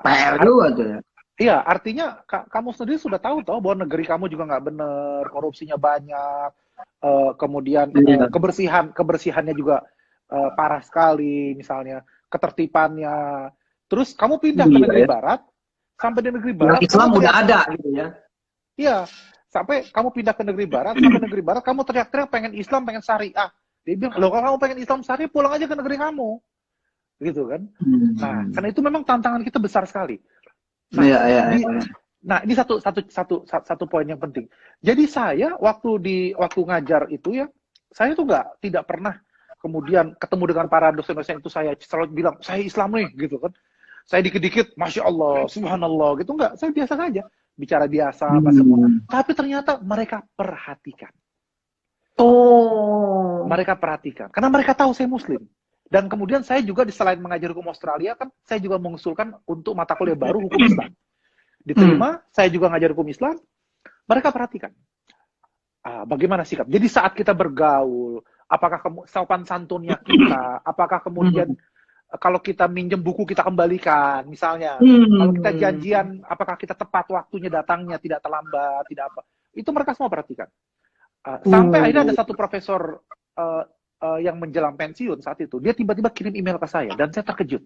PR juga tuh ya. Iya, artinya kamu sendiri sudah tahu toh bahwa negeri kamu juga nggak benar, korupsinya banyak, kemudian kebersihannya juga parah sekali, misalnya ketertibannya. Terus kamu pindah ke negeri Barat, sampai di negeri Barat, Islam kamu udah melihat ada gitu ya. Iya, Sampai kamu pindah ke negeri barat, sampai negeri barat kamu teriak-teriak pengen Islam, pengen syariah. Dia bilang, loh kalau kamu pengen Islam syariah, pulang aja ke negeri kamu. Gitu kan. Nah, karena itu memang tantangan kita besar sekali. Nah, nah ini satu poin yang penting. Jadi saya waktu ngajar itu ya, saya tuh tidak pernah kemudian ketemu dengan para dosen-dosen itu saya selalu bilang, saya Islam nih, gitu kan. Saya dikit-dikit, Masya Allah, Subhanallah, gitu. Enggak, saya biasa saja. Bicara biasa, apa semua. Tapi ternyata mereka perhatikan. Oh. Mereka perhatikan. Karena mereka tahu saya Muslim. Dan kemudian saya juga selain mengajar hukum Australia, kan saya juga mengusulkan untuk mata kuliah baru hukum Islam. Diterima, saya juga ngajar hukum Islam, mereka perhatikan. Bagaimana sikap. Jadi saat kita bergaul, apakah sopan santunnya kita, apakah kemudian kalau kita minjem buku kita kembalikan, misalnya. Kalau kita janjian, apakah kita tepat waktunya datangnya, tidak terlambat, tidak apa. Itu mereka semua perhatikan. Sampai akhirnya ada satu profesor yang menjelang pensiun saat itu, dia tiba-tiba kirim email ke saya, dan saya terkejut.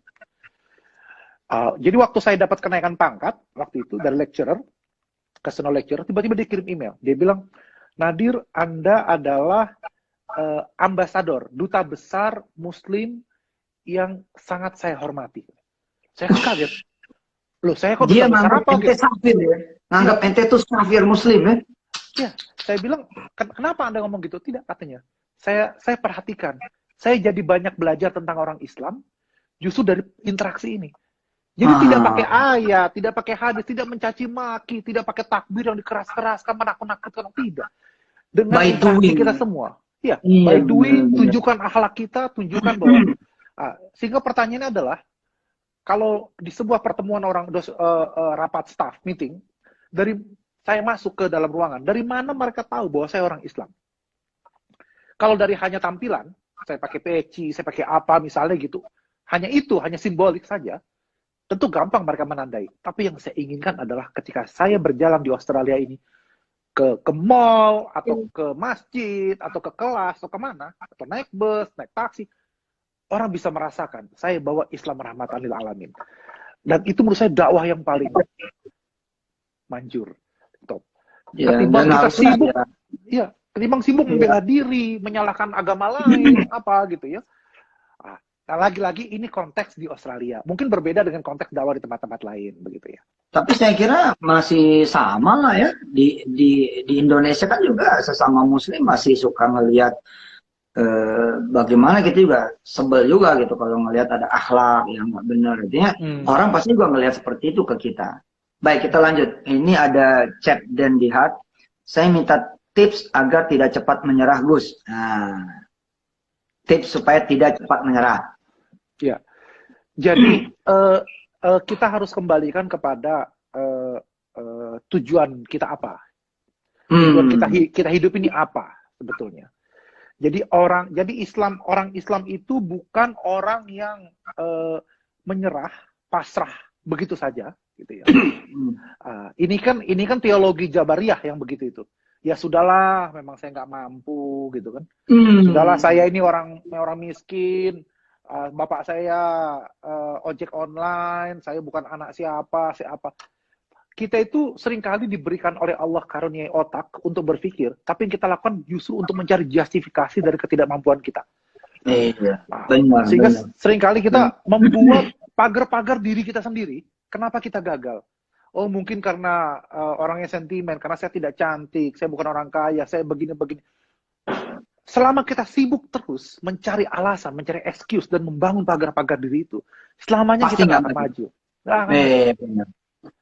Jadi waktu saya dapat kenaikan pangkat, waktu itu dari lecturer ke senior lecturer, tiba-tiba dia kirim email. Dia bilang, Nadir, Anda adalah ambasador, duta besar Muslim yang sangat saya hormati. Saya kan kaget. Loh, saya kok dia duta besar apa? Ente safir ya? Nganggap ente itu safir Muslim ya? Ya, saya bilang, kenapa Anda ngomong gitu? Tidak, katanya. Saya perhatikan. Saya jadi banyak belajar tentang orang Islam, justru dari interaksi ini. Jadi tidak pakai ayat, tidak pakai hadis, tidak mencaci maki, tidak pakai takbir yang dikeras-keraskan, menakut-nakutkan, tidak. Dengan interaksi kita semua. Ya, by doing, tunjukkan akhlak kita, tunjukkan bahwa sehingga pertanyaannya adalah, kalau di sebuah pertemuan rapat staff meeting, dari saya masuk ke dalam ruangan, dari mana mereka tahu bahwa saya orang Islam? Kalau dari hanya tampilan, saya pakai peci, saya pakai apa misalnya gitu, hanya simbolik saja, tentu gampang mereka menandai. Tapi yang saya inginkan adalah ketika saya berjalan di Australia ini, ke mall, atau ke masjid, atau ke kelas, atau kemana, atau naik bus, naik taksi, orang bisa merasakan, saya bawa Islam rahmatan lil alamin. Dan itu menurut saya dakwah yang paling manjur. Top. Ketimbang kita sibuk, ketimbang sibuk membela diri, menyalahkan agama lain, apa gitu ya. Nah, lagi-lagi ini konteks di Australia. Mungkin berbeda dengan konteks dakwah di tempat-tempat lain, begitu ya. Tapi saya kira masih sama lah ya. Di Indonesia kan juga sesama Muslim masih suka ngelihat bagaimana kita juga sebel juga gitu kalau ngelihat ada akhlak yang nggak benar. Artinya orang pasti juga ngelihat seperti itu ke kita. Baik, kita lanjut. Ini ada chat dan Dihat. Saya minta tips agar tidak cepat menyerah, Gus. Nah, tips supaya tidak cepat menyerah. Ya. Jadi kita harus kembalikan kepada tujuan kita apa. Tujuan kita hidup ini apa sebetulnya. Jadi orang Islam itu bukan orang yang menyerah, pasrah begitu saja, gitu ya. Ini kan teologi Jabariyah yang begitu itu. Ya sudahlah, memang saya nggak mampu, gitu kan. Sudahlah, saya ini orang miskin, bapak saya ojek online, saya bukan anak siapa. Kita itu seringkali diberikan oleh Allah karuniai otak untuk berpikir, tapi yang kita lakukan justru untuk mencari justifikasi dari ketidakmampuan kita. Sehingga seringkali kita membuat pagar-pagar diri kita sendiri. Kenapa kita gagal? Oh, mungkin karena orangnya sentimen, karena saya tidak cantik, saya bukan orang kaya, saya begini-begini. Selama kita sibuk terus mencari alasan, mencari excuse, dan membangun pagar-pagar diri itu, selamanya pasti kita nggak akan maju. Benar.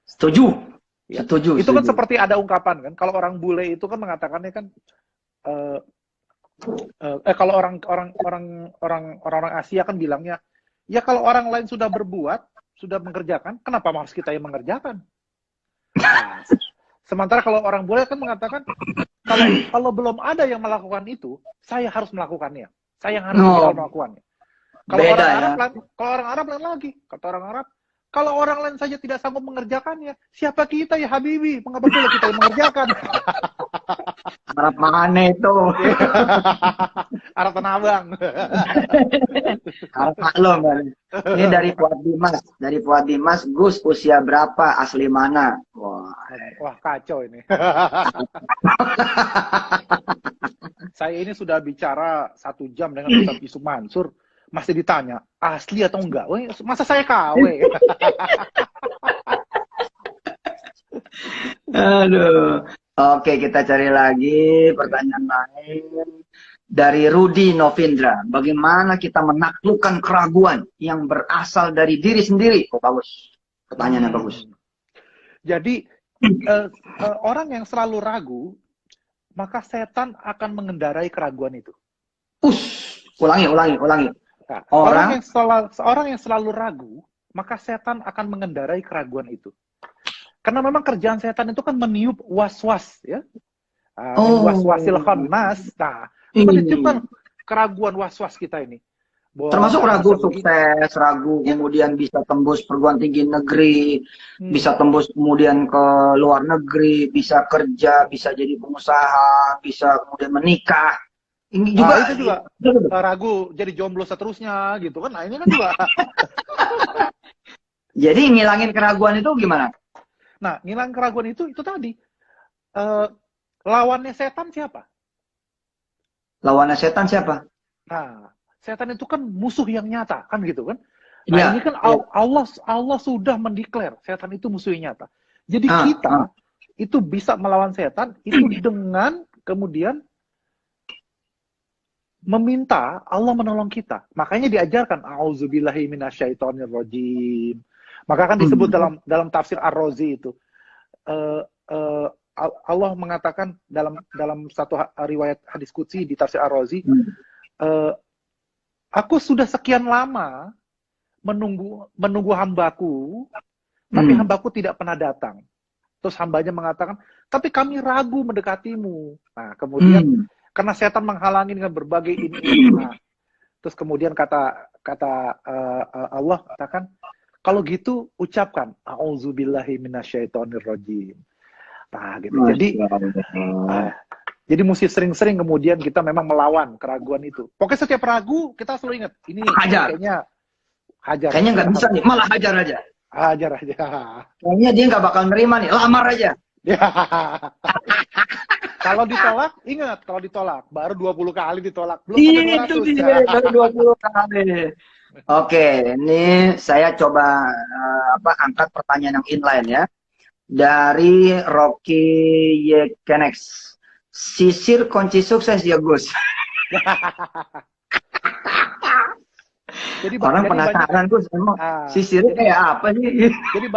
Setuju. Ya. Setuju. Itu kan seperti ada ungkapan kan, kalau orang bule itu kan mengatakannya kan, kalau orang Asia kan bilangnya, ya kalau orang lain sudah berbuat, sudah mengerjakan, kenapa harus kita yang mengerjakan? Nah, sementara kalau orang bule kan mengatakan, kalau belum ada yang melakukan itu, saya harus melakukannya. Saya yang harus melakukannya. Kalau orang Arab lain lagi. Kata orang Arab, kalau orang lain saja tidak sanggup mengerjakannya, siapa kita ya Habibi? Mengapa pula kita yang mengerjakan? Arab mana itu? Arab Tanah Abang. Arab maklum kan. Ini dari Fuad Dimas, Gus usia berapa, asli mana? Wah, Wah, kacau ini. Saya ini sudah bicara 1 jam dengan Ustadz Yusuf Mansur, masih ditanya asli atau enggak? Wah, masa saya KW? aduh. Oke, kita cari lagi pertanyaan lain. Dari Rudi Novindra, bagaimana kita menaklukkan keraguan yang berasal dari diri sendiri? Oh, bagus. Pertanyaannya bagus. Jadi, orang yang selalu ragu, maka setan akan mengendarai keraguan itu. Ulangi. Nah, Orang seorang yang selalu ragu, maka setan akan mengendarai keraguan itu. Karena memang kerjaan setan itu kan meniup was-was, ya. Was-wasil khannas. Nah, menitiupkan keraguan was-was kita ini. Termasuk ragu sukses, ragu kemudian bisa tembus perguruan tinggi negeri, bisa tembus kemudian ke luar negeri, bisa kerja, bisa jadi pengusaha, bisa kemudian menikah. Ini juga itu juga ragu jadi jomblo seterusnya gitu kan. Nah, ini kan juga. Jadi ngilangin keraguan itu gimana? Nah, ngilangin keraguan itu tadi. Lawannya setan siapa? Lawannya setan siapa? Nah, setan itu kan musuh yang nyata, kan gitu kan? Nah, ini kan Allah sudah mendeklar setan itu musuh yang nyata. Jadi kita itu bisa melawan setan itu dengan kemudian meminta Allah menolong kita. Makanya diajarkan auzubillahi minasyaitonirrajim. Maka kan disebut dalam tafsir Ar-Razi itu Allah mengatakan dalam satu riwayat hadis qudsi di tafsir Ar-Razi, aku sudah sekian lama menunggu hambaku, tapi hambaku tidak pernah datang. Terus hambanya mengatakan, tapi kami ragu mendekatimu. Nah, kemudian karena setan menghalangi dengan berbagai ini. Nah, terus kemudian kata Allah katakan, kalau gitu ucapkan auzubillahi minasyaitonirrajim. Nah, gitu. Jadi mesti sering-sering kemudian kita memang melawan keraguan itu. Pokoknya setiap ragu kita selalu ingat ini kayaknya hajar. Kayaknya nggak bisa nih, malah hajar aja. Hajar aja. Kayaknya dia nggak bakal nerima nih, lamar aja. Kalau ditolak, ingat kalau ditolak baru 20 kali ditolak. Belum itu dia baru 20 kali. Oke, ini saya coba angkat pertanyaan yang inline ya. Dari Rocky Yekenex. Sisir kunci sukses ya, Gus. Jadi orang penasaran Gus, emang sisirnya kayak apa sih? Jadi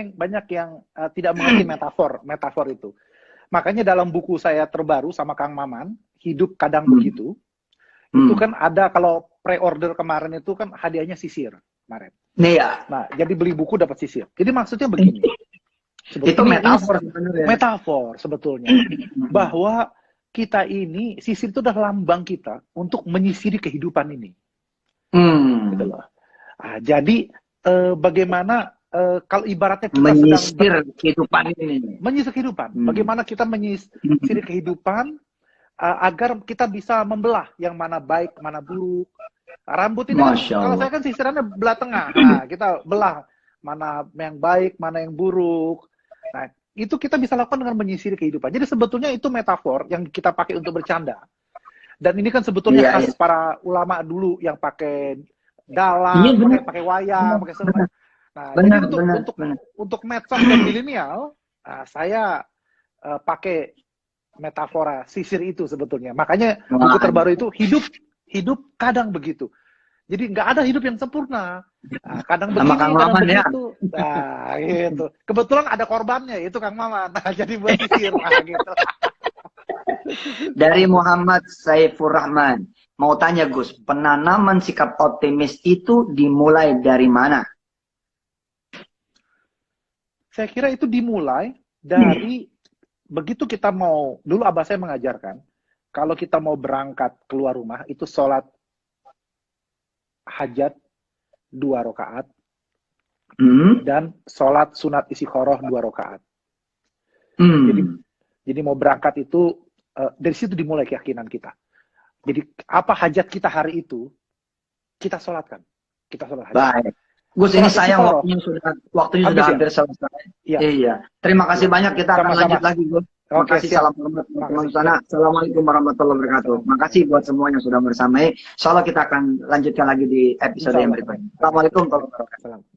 banyak yang tidak mengerti metafor itu. Makanya dalam buku saya terbaru sama Kang Maman, Hidup Kadang Begitu, itu kan ada kalau pre-order kemarin itu kan hadiahnya sisir kemarin. Iya. Nah, jadi beli buku dapat sisir. Jadi maksudnya begini. Itu metafor sebenarnya. Metafor sebetulnya. Bahwa kita ini, sisir itu adalah lambang kita untuk menyisiri kehidupan ini. Gitu loh. Jadi bagaimana kalau ibaratnya kita menyisir kehidupan ini. Menyisir kehidupan. Bagaimana kita menyisir kehidupan agar kita bisa membelah yang mana baik, mana buruk. Rambut ini kan, kalau saya kan sisirannya belah tengah. Nah, kita belah mana yang baik, mana yang buruk. Nah, itu kita bisa lakukan dengan menyisir kehidupan. Jadi sebetulnya itu metafor yang kita pakai untuk bercanda. Dan ini kan sebetulnya khas para ulama dulu yang pakai dalang, pakai wayang, pakai semua. Nah, jadi untuk medsos dan milenial, saya pakai metafora sisir itu sebetulnya. Makanya buku terbaru itu hidup kadang begitu. Jadi nggak ada hidup yang sempurna. Nah, kadang begini, kadang begitu. Nah, gitu. Kebetulan ada korbannya, itu Kang Maman. Nah, jadi buat sisir. Nah, gitu. Dari Muhammad Saifur Rahman. Mau tanya Gus, penanaman sikap optimis itu dimulai dari mana? Saya kira itu dimulai dari begitu kita mau, dulu abah saya mengajarkan, kalau kita mau berangkat keluar rumah, itu sholat hajat 2 rakaat dan sholat sunat istiqoroh 2 rakaat. Jadi mau berangkat itu dari situ dimulai keyakinan kita. Jadi apa hajat kita hari itu kita sholatkan, kita sholat hajat. Baik. Gus, ini Sholat sayang istiqoroh. waktunya Habis sudah ya? hampir selesai. Iya. Iya. Terima kasih banyak. Kita akan Sama-sama. lanjut lagi, Gus. Terima Oke, kasih. siap. Salam hormat Terima teman-teman kasih. sana. Assalamualaikum warahmatullahi wabarakatuh. Makasih buat semuanya sudah bersama. Insya Allah kita akan lanjutkan lagi di episode Insya yang Allah. berikutnya. Assalamualaikum warahmatullahi wabarakatuh. Salam.